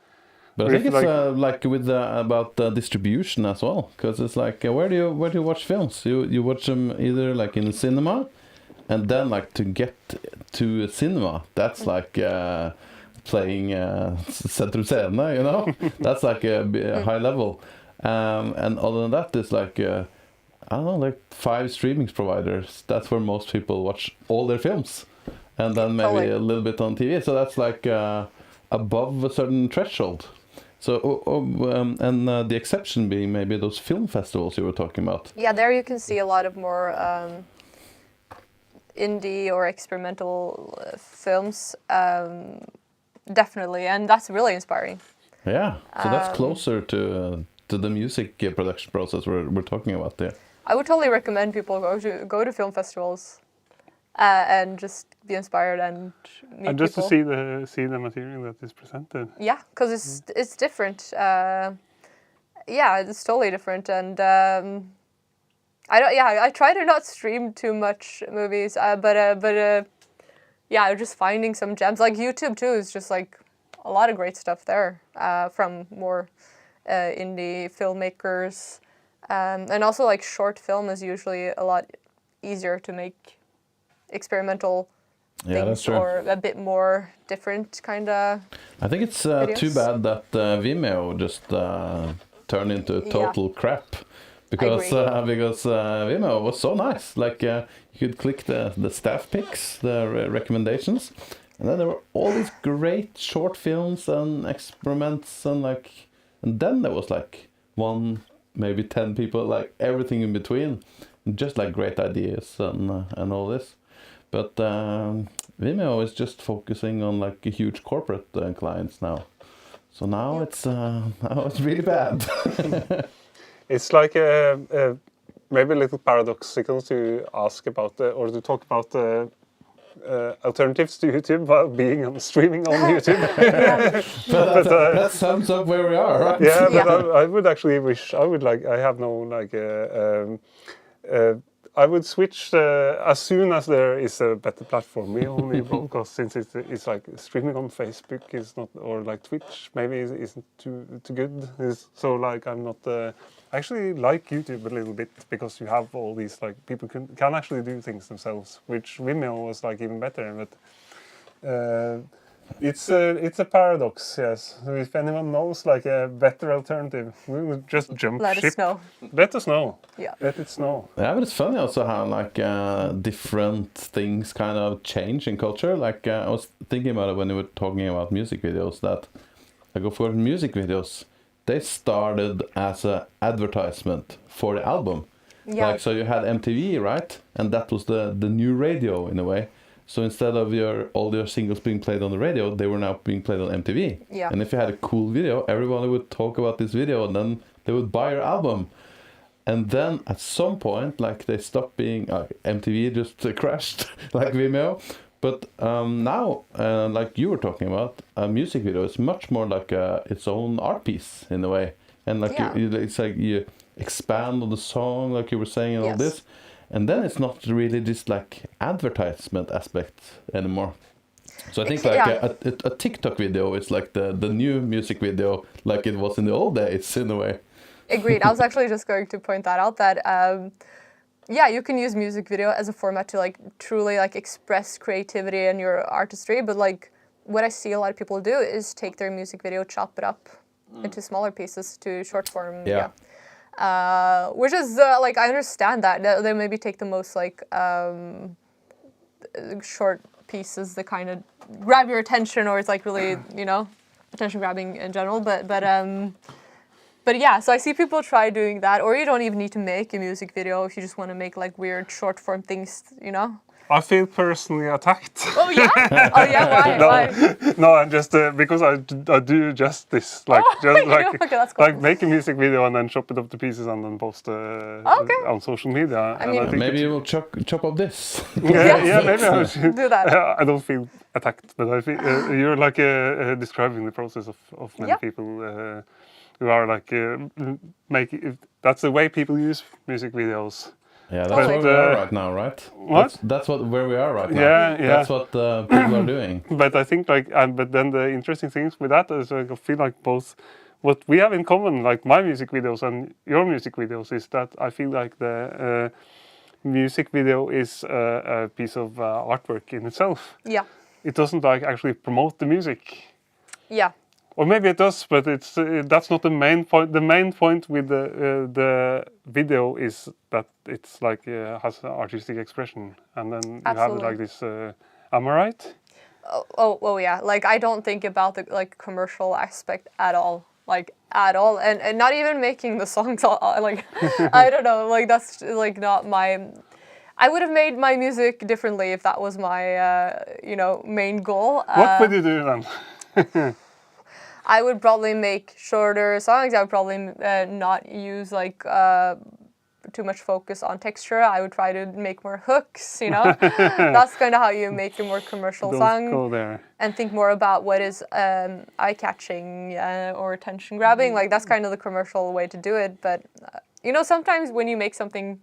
But I think it's like with about the distribution as well, because it's like where do you watch films? You watch them either like in the cinema. And then, like, to get to a cinema, that's like playing Sentrum Scene, That's like a high level. And other than that, there's like, I don't know, like 5 streaming providers. That's where most people watch all their films. And then maybe a little bit on TV. So that's like above a certain threshold. So, and the exception being maybe those film festivals you were talking about. Yeah, there you can see a lot of more... indie or experimental films, definitely, and that's really inspiring. Yeah, so that's closer to the music production process we're talking about there. I would totally recommend people go to film festivals and just be inspired and meet and just people. to see the material that is presented. Yeah, because it's different. Yeah, it's totally different, and I try to not stream too much movies, but yeah, just finding some gems. Like YouTube too is just like a lot of great stuff there from more indie filmmakers, and also like short film is usually a lot easier to make experimental things or a bit more different kind of. I think it's too bad that Vimeo just turned into total crap. Because Vimeo was so nice. Like you could click the staff picks, the recommendations, and then there were all these great short films and experiments and then there was like 1, maybe 10 people, like everything in between, just like great ideas and all this. But Vimeo is just focusing on like huge corporate clients now. So now it's really bad. It's like maybe a little paradoxical to ask about or to talk about alternatives to YouTube while being on streaming on YouTube. but that sums up where we are, right? Yeah, but I would actually wish I have no like. I would switch as soon as there is a better platform. We only broadcast since it's like streaming on Facebook is not, or like Twitch maybe isn't too good. So like I'm not. I actually like YouTube a little bit because you have all these like people can actually do things themselves, which Vimeo was like even better. But it's a paradox, yes. So if anyone knows like a better alternative, we will just jump ship. Let us know. Let us know. Yeah. Let it snow. Yeah, but it's funny also how like different things kind of change in culture. Like I was thinking about it when we were talking about music videos, that like of course music videos, they started as an advertisement for the album. Yeah. Like so you had MTV, right? And that was the new radio in a way. So instead of all your singles being played on the radio, they were now being played on MTV. Yeah. And if you had a cool video, everybody would talk about this video and then they would buy your album. And then at some point, like they stopped being, MTV just crashed like Vimeo. But now, like you were talking about, a music video is much more like its own art piece in a way. And like it's like you expand on the song, like you were saying, and all this. And then it's not really this like advertisement aspect anymore. So I think a TikTok video is like the new music video, like it was in the old days in a way. Agreed. I was actually just going to point that out, that you can use music video as a format to like truly like express creativity and your artistry, but like what I see a lot of people do is take their music video, chop it up into smaller pieces to short form. Which is like, I understand that they maybe take the most like short pieces that kind of grab your attention, or it's like really, attention grabbing in general, but yeah, so I see people try doing that, or you don't even need to make a music video if you just want to make like weird short form things, I feel personally attacked. Oh yeah? Oh yeah, why? No, I'm just because I do just this, like like make a music video and then chop it up to pieces and then post on social media. I mean, maybe you will chop up this. Yeah, maybe I should do that. I don't feel attacked, but I feel you're like describing the process of many people who are like that's the way people use music videos. Yeah, that's where we are right now, right? What? That's where we are right now. Yeah. That's what people are doing. But I think but then the interesting things with that is I feel like both what we have in common, like my music videos and your music videos, is that I feel like the music video is a piece of artwork in itself. Yeah. It doesn't like actually promote the music. Yeah. Or maybe it does, but that's not the main point. The main point with the video is that it's like has an artistic expression, and then you have like this. Am I right? Oh yeah. Like I don't think about the like commercial aspect at all, and not even making the songs. Like I don't know. Like that's like not my. I would have made my music differently if that was my main goal. What would you do then? I would probably make shorter songs. I would probably not use like too much focus on texture. I would try to make more hooks, you know. That's kind of how you make a more commercial song. Go there. And think more about what is eye-catching or attention-grabbing. Like that's kind of the commercial way to do it. But you know, sometimes when you make something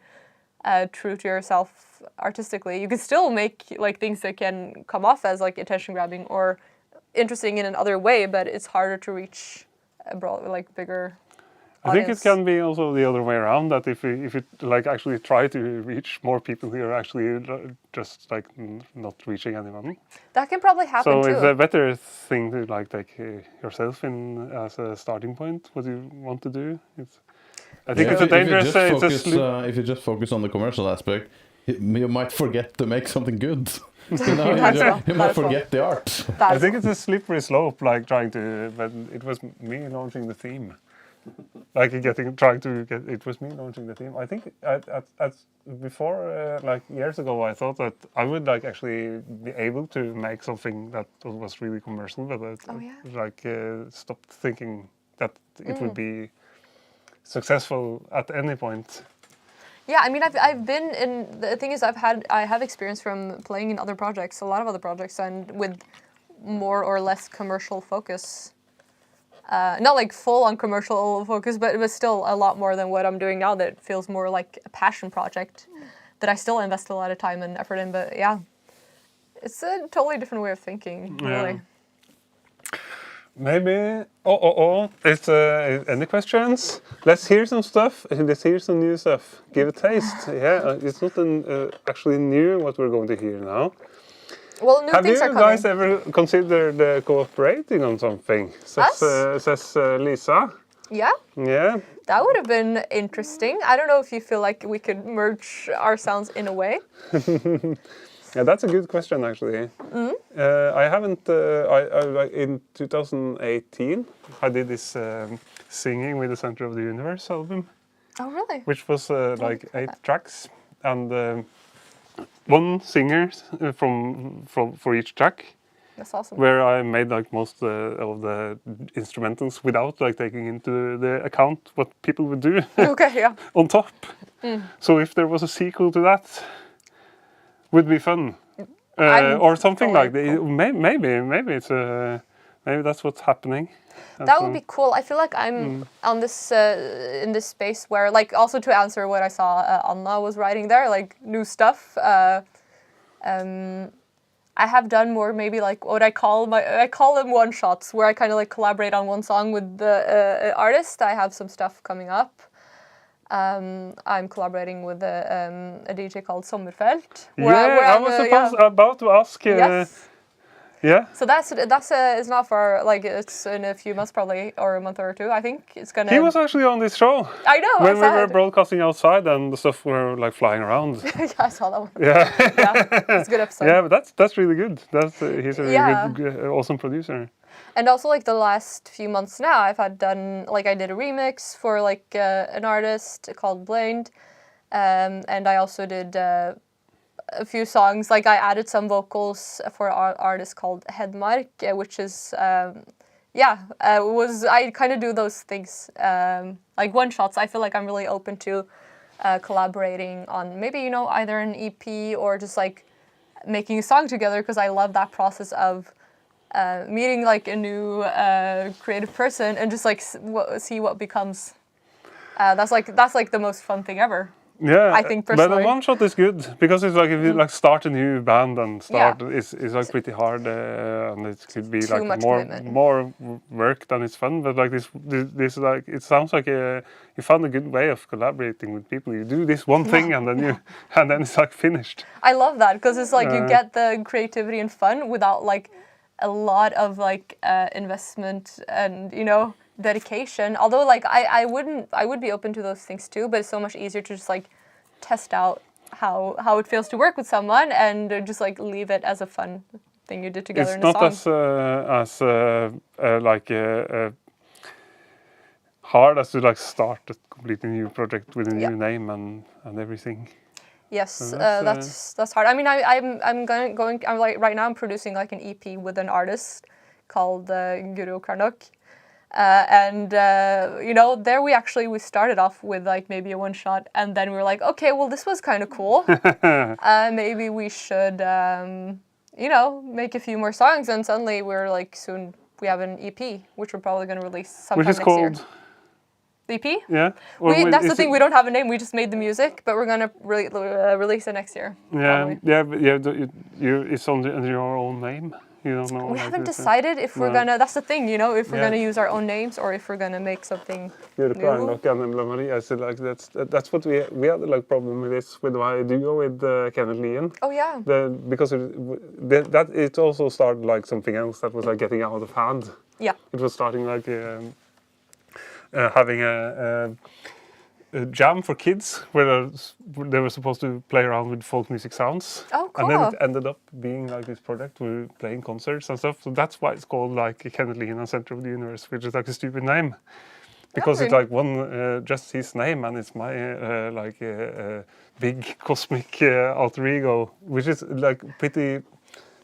true to yourself artistically, you can still make like things that can come off as like attention-grabbing or interesting in another way. But it's harder to reach a broad, like bigger. I think it can be also the other way around, that if you like actually try to reach more people who are actually just like not reaching anyone. That can probably happen too. So it's a better thing to like take yourself in as a starting point, what you want to do. I think it's a dangerous... if you just focus on the commercial aspect, you might forget to make something good. You know, you might forget the art. I think it's a slippery slope, like trying to... But it was me launching the theme. Like it was me launching the theme. I think before, like years ago, I thought that I would like actually be able to make something that was really commercial, but stopped thinking that it would be successful at any point. Yeah, I mean, I've been in. The thing is, I have experience from playing in other projects, a lot of other projects, and with more or less commercial focus. Not like full-on commercial focus, but it was still a lot more than what I'm doing now. That feels more like a passion project that I still invest a lot of time and effort in. But yeah, it's a totally different way of thinking, really. Maybe. It's any questions? Let's hear some stuff. Let's hear some new stuff. Give a taste. Yeah, it's not actually new what we're going to hear now. Well, new things are coming. Have you guys ever considered cooperating on something? Says Lisa. Yeah? Yeah. That would have been interesting. I don't know if you feel like we could merge our sounds in a way. Yeah, that's a good question, actually. I haven't... in 2018, I did this Singing with the Center of the Universe album. Oh, really? Which was like 8 tracks. And... one singer for each track. That's awesome. Where I made like most of the instrumentals without like taking into the account what people would do. Okay, yeah. On top. So if there was a sequel to that, would be fun. Or something like that. Cool. Maybe it's maybe that's what's happening. That would be cool. I feel like I'm on this in this space where, like, also to answer what I saw Anna was writing there, like new stuff. I have done more maybe like what I call them one shots, where I kind of like collaborate on one song with the artist. I have some stuff coming up. I'm collaborating with a DJ called Sommerfelt. I was about to ask. Yes. Yeah. So that's it's not far, like it's in a few months probably, or a month or two. I think it's gonna. He was actually on this show. I know. When we were broadcasting outside and the stuff were like flying around. Yeah, I saw that one. Yeah. Yeah, it's a good episode. Yeah, but that's really good. He's a really good, awesome producer. And also like the last few months now, I did a remix for like an artist called Blind, and I also did. A few songs, like I added some vocals for an artist called Hedmark, which is, I kind of do those things, like one shots. I feel like I'm really open to collaborating on maybe, you know, either an EP or just like making a song together, because I love that process of meeting like a new creative person and just like see what becomes. That's like the most fun thing ever. Yeah, I think personally. But a one shot is good, because it's like if you like start a new band and start, it's like pretty hard, and it could be like more work than it's fun. But like this like it sounds like you found a good way of collaborating with people. You do this one thing and then it's like finished. I love that, because it's like you get the creativity and fun without like a lot of like investment and, you know, dedication. Although like I would be open to those things too, but it's so much easier to just like test out how it feels to work with someone and just like leave it as a fun thing you did together in a song. It's not as hard as to like start a completely new project with a new name and everything. Yes, so that's hard. I mean, I'm like right now I'm producing like an EP with an artist called Guru Karnok. And you know, there we started off with like maybe a one shot, and then we were like, okay, well, this was kind of cool. Maybe we should, you know, make a few more songs. And suddenly we're like, soon we have an EP, which we're probably going to release sometime next year. Which is called? The EP? Yeah. That's the thing. We don't have a name. We just made the music, but we're gonna release it next year. Yeah, probably. yeah, but it's under your own name. You don't know. We haven't decided if we're gonna. That's the thing, you know, if we're gonna use our own names or if we're gonna make something new. I said like that's what we had like problem with this with my duo with Kenneth Lean. Oh yeah. Because it also started like something else that was like getting out of hand. Yeah. It was starting like having a jam for kids where they were supposed to play around with folk music sounds. Oh, cool. And then it ended up being like this project. We were playing concerts and stuff. So that's why it's called like Kenneth Lean and Center of the Universe, which is like a stupid name. Because it's like just his name, and it's my big cosmic alter ego, which is like pretty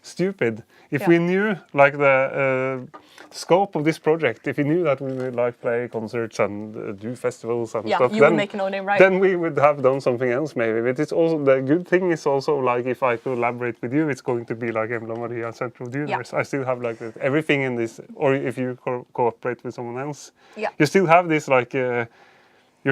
stupid. If we knew like the scope of this project, if we knew that we would like play concerts and do festivals and stuff, you would make no name, right? Then we would have done something else maybe. But it's also the good thing is also like if I collaborate with you, it's going to be like Embla and Center of the Universe. I still have like everything in this, or if you cooperate with someone else, you still have this like you're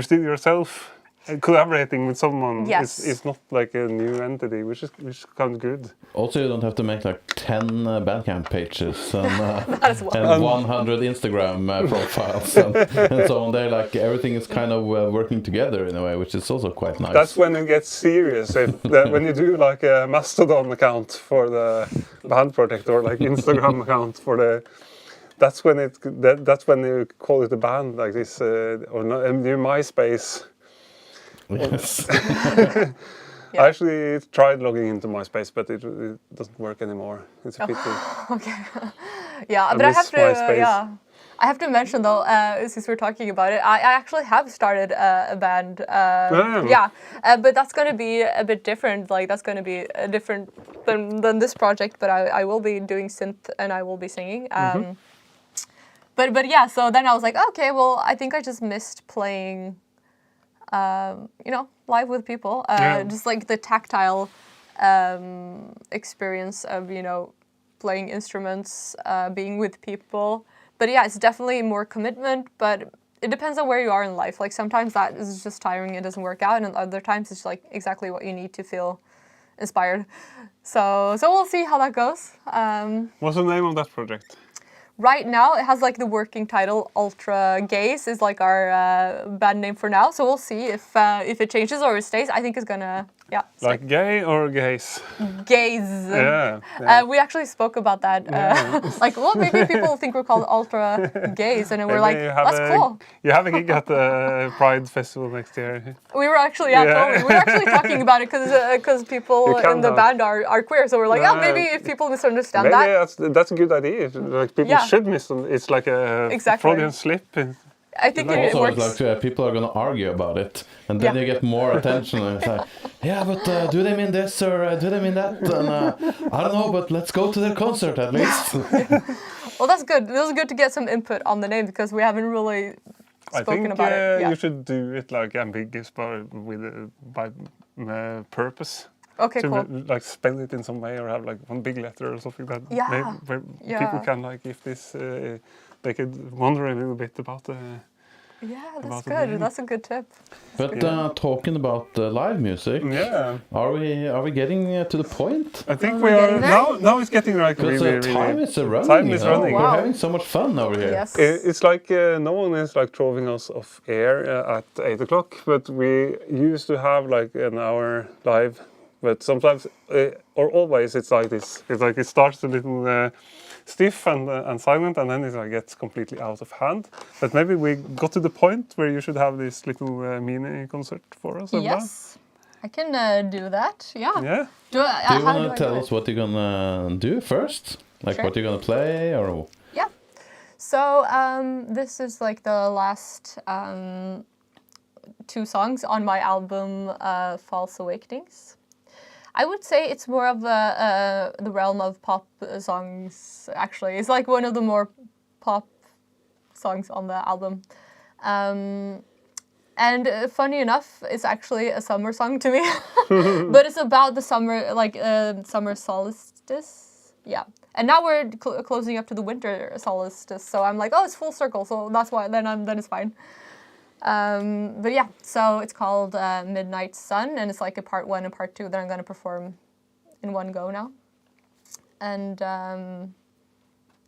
still yourself. Collaborating with someone is not like a new entity, which is kind of good. Also, you don't have to make like 10 Bandcamp pages and, and 100 Instagram profiles and so on. There, like everything is kind of working together in a way, which is also quite nice. That's when it gets serious. When you do like a Mastodon account for the band project or like Instagram account for the. That's when you call it a band like this, or a new MySpace. Yes. I actually tried logging into MySpace, but it doesn't work anymore. It's a pity. Okay. Yeah, but I have to mention though, since we're talking about it, I actually have started a band. But that's going to be a bit different. Like that's going to be different than this project. But I will be doing synth and I will be singing. But yeah, so then I was like, okay, well, I think I just missed playing. You know, live with people, just like the tactile experience of, you know, playing instruments, being with people. But yeah, it's definitely more commitment, but it depends on where you are in life. Like sometimes that is just tiring, it doesn't work out, and other times it's like exactly what you need to feel inspired. So we'll see how that goes. What's the name of that project? Right now, it has like the working title. Ultra Gaze is like our band name for now. So we'll see if it changes or it stays. I think it's gonna stay. Like gay or gaze? Gaze. Yeah. We actually spoke about that. Like, well, maybe people think we're called Ultra Gaze, and we're like, that's cool. You have a gig at the Pride Festival next year. We were actually, totally. We were actually talking about it because people in the band are queer. So we're like, maybe if people misunderstand that's a good idea. Like people should misunderstand. It's like a Freudian slip. I think it also, works. like people are going to argue about it, and then you get more attention. And it's like, yeah, but do they mean this or do they mean that? And I don't know, but let's go to their concert at least. Well, that's good. It was good to get some input on the name because we haven't really spoken about it. You should do it like ambiguous, but by purpose. Okay, to cool. Like spell it in some way or have like one big letter or something that where people can like if this they could wonder a little bit about the. Yeah, that's good. That's a good tip. But talking about live music, are we getting to the point? I think we are now. It's getting like really. Time is running. Time is running. We're having so much fun over here. Yes. It's like no one is like throwing us off air at 8 o'clock, but we used to have like an hour live. But sometimes, or always, it's like this. It's like it starts a little stiff and silent, and then it like, gets completely out of hand. But maybe we got to the point where you should have this little mini concert for us. Yes, I can do that. Yeah. Do you want to tell us what you're gonna do first? Like what you're gonna play, or? Yeah. So this is like the last 2 songs on my album, False Awakenings. I would say it's more of the realm of pop songs, actually. It's like one of the more pop songs on the album. And funny enough, it's actually a summer song to me, but it's about the summer, like summer solstice. Yeah, and now we're closing up to the winter solstice, so I'm like, oh, it's full circle, so that's why. Then it's fine. But yeah, so it's called Midnight Sun, and it's like a part 1 and part 2 that I'm gonna perform in one go now. And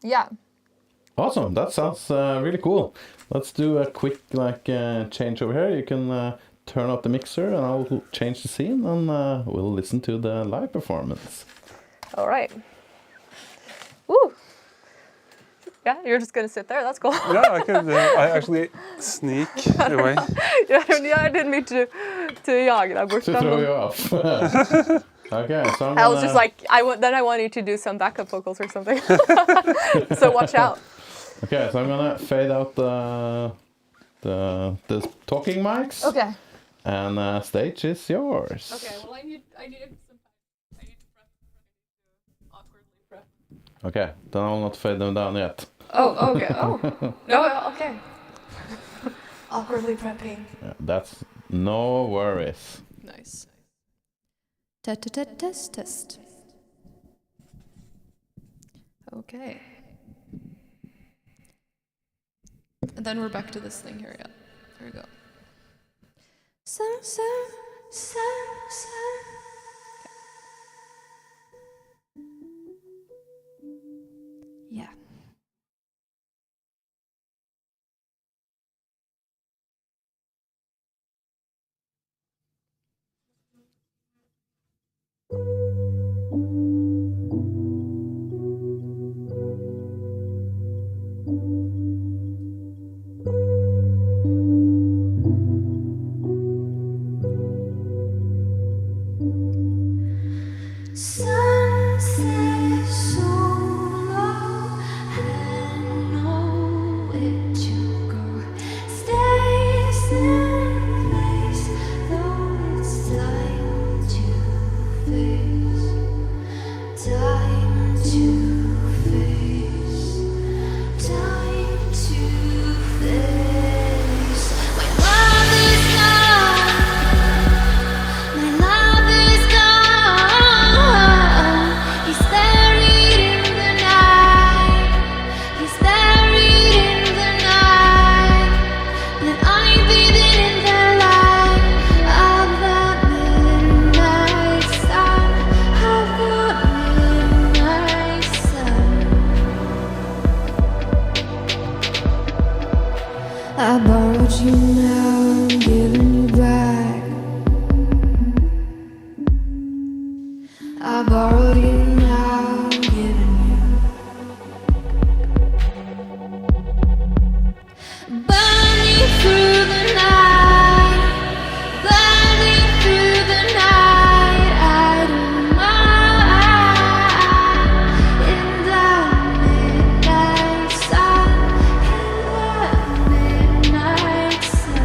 yeah. Awesome, that sounds really cool. Let's do a quick change over here. You can turn off the mixer and I'll change the scene and we'll listen to the live performance. All right. Woo! Yeah, you're just gonna sit there. That's cool. Yeah, I could. I actually sneak away. Yeah, I didn't mean to jage deg bort. To throw you off. Okay, so I was just like, then I want you to do some backup vocals or something. So watch out. Okay, so I'm gonna fade out the talking mics. Okay. And stage is yours. Okay. Well, I need some. I need to awkwardly prep. Okay, then I'll not fade them down yet. Oh, okay. Oh, no, okay. Awkwardly prepping. Yeah, that's no worries. Nice. Test. Okay. And then we're back to this thing here, yeah. Here we go. Yeah. I borrowed you, now I'm giving you back. I borrowed you, now I'm giving you. Burning through the night, burning through the night. I don't mind in the midnight sun, in the midnight sun.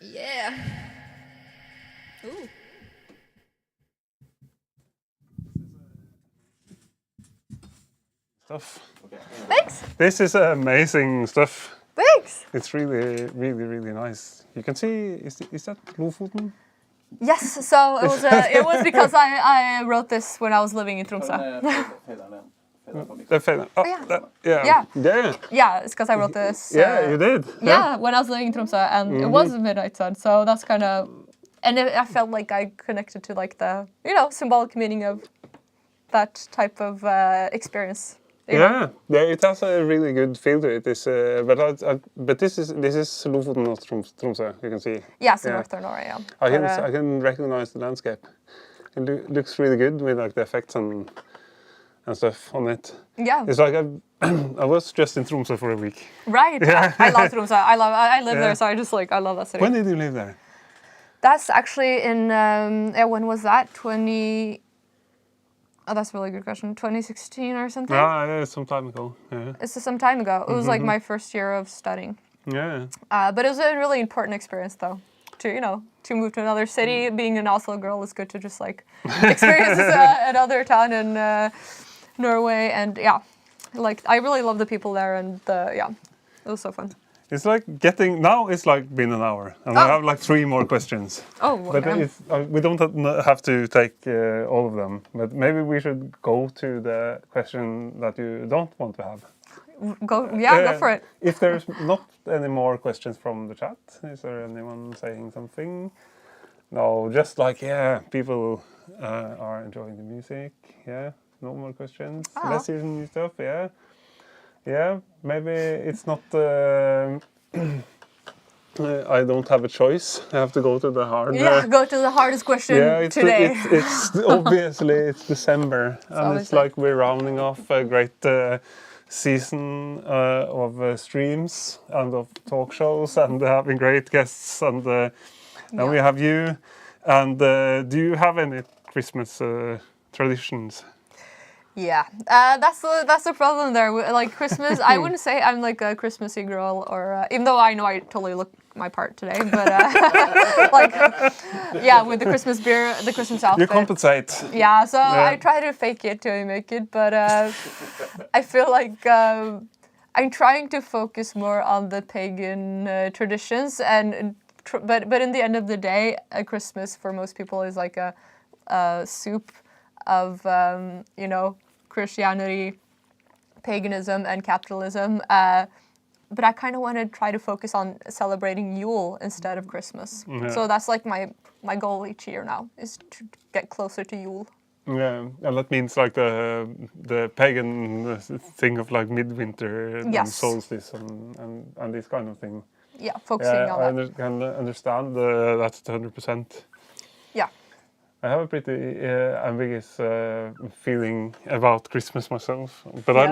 Yeah. Ooh. Stuff. Thanks. This is amazing stuff. Thanks. It's really, really, really nice. You can see, is that Lofoten? Yes. So it was because I wrote this when I was living in Tromsø. Oh, Yeah. yeah. Yeah, it's because I wrote this. Yeah, you did. Yeah, when I was living in Tromsø, and it was a midnight sun, so that's kind of, and I felt like I connected to like the symbolic meaning of that type of experience. Yeah, it has a really good feel to it. This, but this is Lofoten, not Tromsø. You can see. Yeah, it's northern Norway. Yeah. I can recognize the landscape. It looks really good with like the effects and stuff on it. Yeah. It's like I was just in Tromsø for a week. Right. Yeah. I love Tromsø. I live there, so I love that city. When did you live there? That's actually in when was that? Oh, that's a really good question. 2016 or something? Yeah, some time ago. Yeah. It's some time ago. It was like my first year of studying. Yeah. But it was a really important experience, though. To move to another city. Being an Oslo girl is good to just like experience another town in Norway, and yeah, like I really love the people there, and it was so fun. It's like it's like been an hour, and I have like 3 more questions. Oh, but we don't have to take all of them. But maybe we should go to the question that you don't want to have. Go for it. If there's not any more questions from the chat, is there anyone saying something? No, just like people are enjoying the music. Yeah, no more questions. Let's hear some new stuff. Yeah, maybe it's not. I don't have a choice. I have to go to the hard. Yeah, go to the hardest question today. It's obviously it's December, and it's like we're rounding off a great season of streams and of talk shows and having great guests, and now we have you. And do you have any Christmas traditions? Yeah, that's the problem there. Like Christmas, I wouldn't say I'm like a Christmassy girl, or even though I know I totally look my part today, but with the Christmas beer, the Christmas outfit. You compensate. Yeah, so I try to fake it till I make it, but I feel like I'm trying to focus more on the pagan traditions, but in the end of the day, Christmas for most people is like a soup of Christianity, paganism, and capitalism. But I kind of want to try to focus on celebrating Yule instead of Christmas. Yeah. So that's like my goal each year now, is to get closer to Yule. Yeah, and that means like the pagan thing of like midwinter and solstice and this kind of thing. Yeah, focusing on that. I can understand that 100%. Yeah. I have a pretty ambiguous feeling about Christmas myself, but I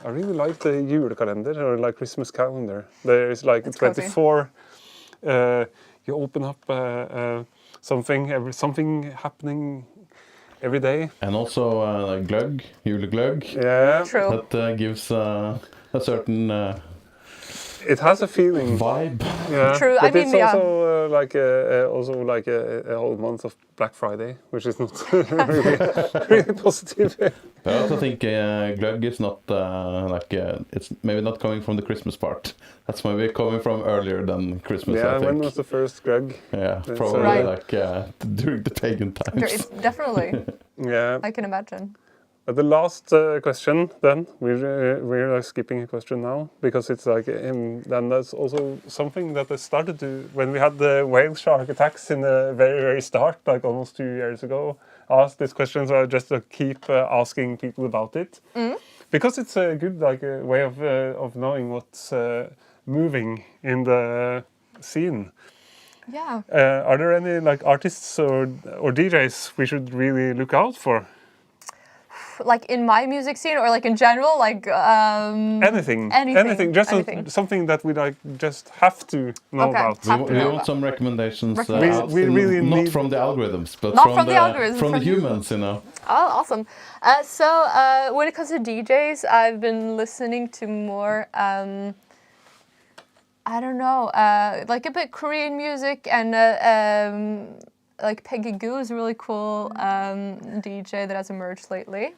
really like the julekalender, or like Christmas calendar. There is like 24. You open up something happening every day, and also like gløgg, julegløgg. Yeah, true. That gives a certain. It has a feeling vibe. Yeah, true. But it's also like a whole month of Black Friday, which is not really positive. But I also think gløgg is not it's maybe not coming from the Christmas part. That's maybe coming from earlier than Christmas. Yeah, I think. When was the first gløgg? Yeah, probably during the pagan times. Definitely. Yeah, I can imagine. The last question, then we're skipping a question now, because it's like then that's also something that I started to when we had the whale shark attacks in the very start, like almost 2 years ago. I asked this question, so I just keep asking people about it, because it's a good way of knowing what's moving in the scene. Yeah. Are there any artists or DJs we should really look out for? like in my music scene or like in general, like anything, just anything. something that we like just have to know about. We want some recommendations. We really not need from the algorithms, but not from the algorithms, from the humans, you know. Oh, awesome. So when it comes to DJs, I've been listening to more, I don't know, like a bit Korean music, and like Peggy Goo is a really cool DJ that has emerged lately.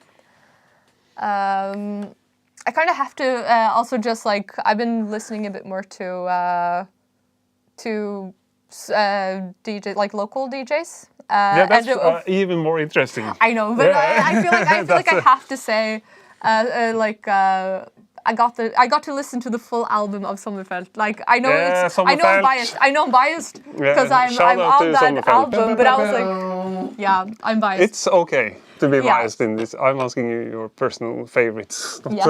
I kind of have to also just like, I've been listening a bit more to DJ, like local DJs. Yeah, that's even more interesting. I know, but I feel like I have to say, I got to listen to the full album of Sommerfeld. Like I know I'm biased because I'm on that album, but I was like, yeah, I'm biased. It's okay to be biased in this. I'm asking you your personal favorites. Yes.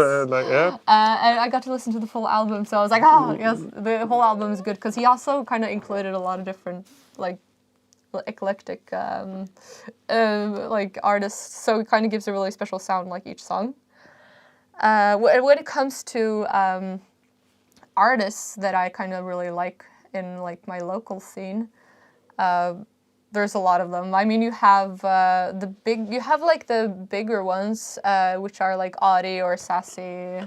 And I got to listen to the full album, so I was like, oh yes, the whole album is good because he also kind of included a lot of different like eclectic like artists, so it kind of gives a really special sound like each song. When it comes to artists that I kind of really like in like my local scene, there's a lot of them. I mean, you have the bigger ones, which are like Ari or Sassy,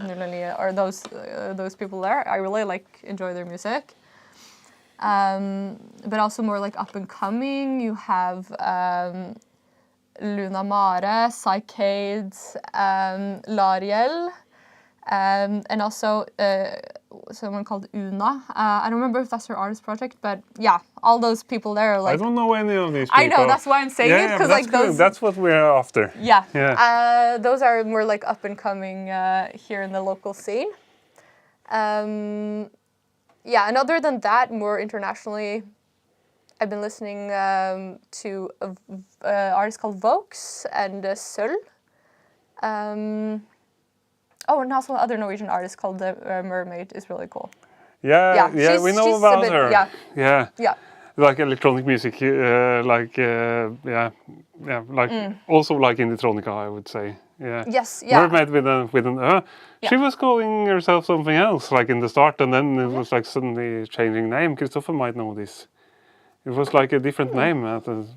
or those people there. I really enjoy their music. But also more like up and coming. You have Luna Mare, Psycades, Lariel, and also someone called Una. I don't remember if that's her artist project, but yeah, all those people there are like... I don't know any of these people. I know, that's why I'm saying it, because like those... That's what we're after. Yeah. Those are more like up and coming here in the local scene. Yeah, and other than that, more internationally, I've been listening to an artist called Vokes and C.O.U. And also another Norwegian artist called Mermaid is really cool. Yeah, we know about her. Yeah. Like electronic music, also like indietronica, I would say. Yeah. Yes. Yeah. Mermaid with an Yeah. She was calling herself something else, like in the start, and then it was like suddenly changing name. Christopher might know this. It was like a different name.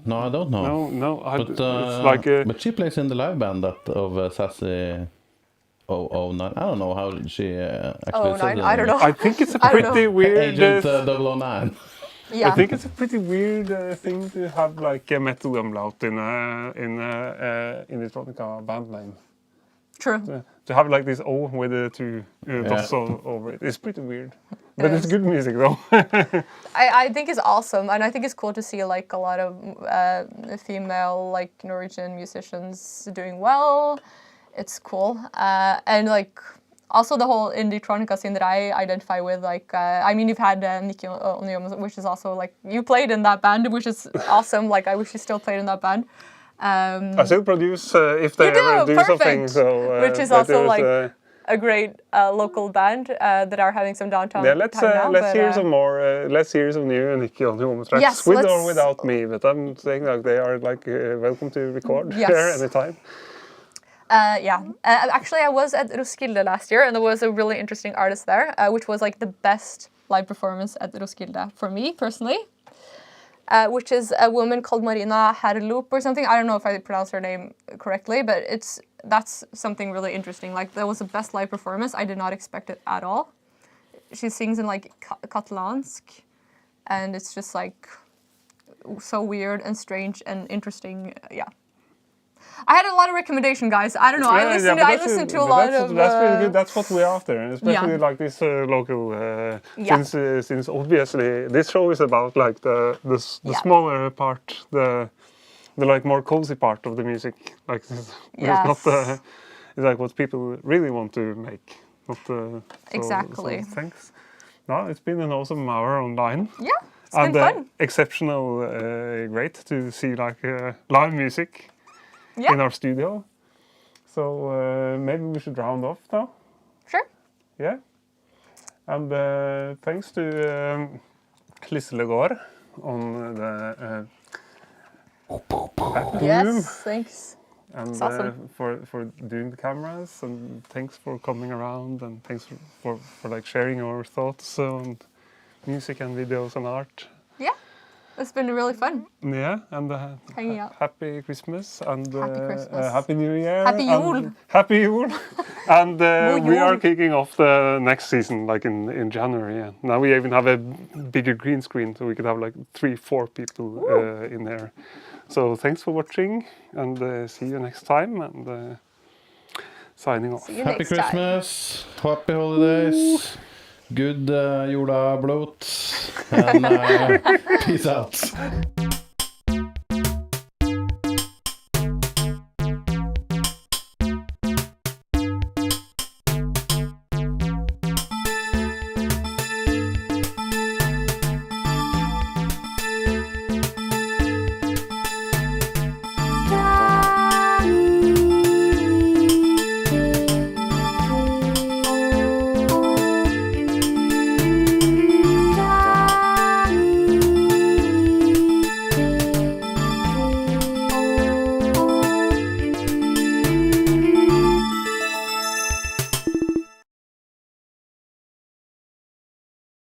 No, I don't know. No. But it's like but she plays in the live band of Sassy 009. I don't know how she actually said it. I don't know. I think it's a pretty weird... Agent 009. Yeah. I think it's a pretty weird thing to have like a metal umlaut in indietronica band name. True. To have like this O with the two dots over it. It's pretty weird. But it's good music though. I think it's awesome, and I think it's cool to see like a lot of female like Norwegian musicians doing well. It's cool. And like also the whole indietronica scene that I identify with, like, I mean, you've had Nikki Onyom, which is also like, you played in that band, which is awesome. Like, I wish you still played in that band. I still produce if they ever do something. So, which is also like a great local band that are having some downtown. Yeah, let's hear some more. Let's hear some new Nikki Onyom tracks, yes, with or without me. But I'm saying like they are like welcome to record here anytime. Actually, I was at Roskilde last year, and there was a really interesting artist there, which was like the best live performance at Roskilde for me personally. Which is a woman called Marina Herloop or something. I don't know if I pronounced her name correctly, but that's something really interesting. Like, that was the best live performance. I did not expect it at all. She sings in like Catalansk, and it's just like so weird and strange and interesting. Yeah. I had a lot of recommendation, guys. I don't know. I listened to a lot of. That's really good. That's what we're after, especially like this local. Since obviously this show is about like the smaller part, the like more cozy part of the music. Like it's not it's like what people really want to make. Exactly. So thanks. No, it's been an awesome hour online. Yeah, it's been fun. Exceptional, great to see like live music. In our studio. So maybe we should round off now. Sure. Yeah. And thanks to Lislegård on the yes, thanks. And awesome. for doing the cameras, and thanks for coming around, and thanks for like sharing your thoughts on music and videos and art. Yeah, it's been really fun. Yeah, and Hanging out. happy Christmas and Happy Christmas. Happy New Year. Happy Yule. And Happy Yule. And we are Yule. kicking off the next season like in January. Yeah. Now we even have a bigger green screen, so we could have like 3-4 people in there. So thanks for watching, and see you next time. And signing off. See you Happy next time. Christmas, happy holidays, good julegløgg, and peace out.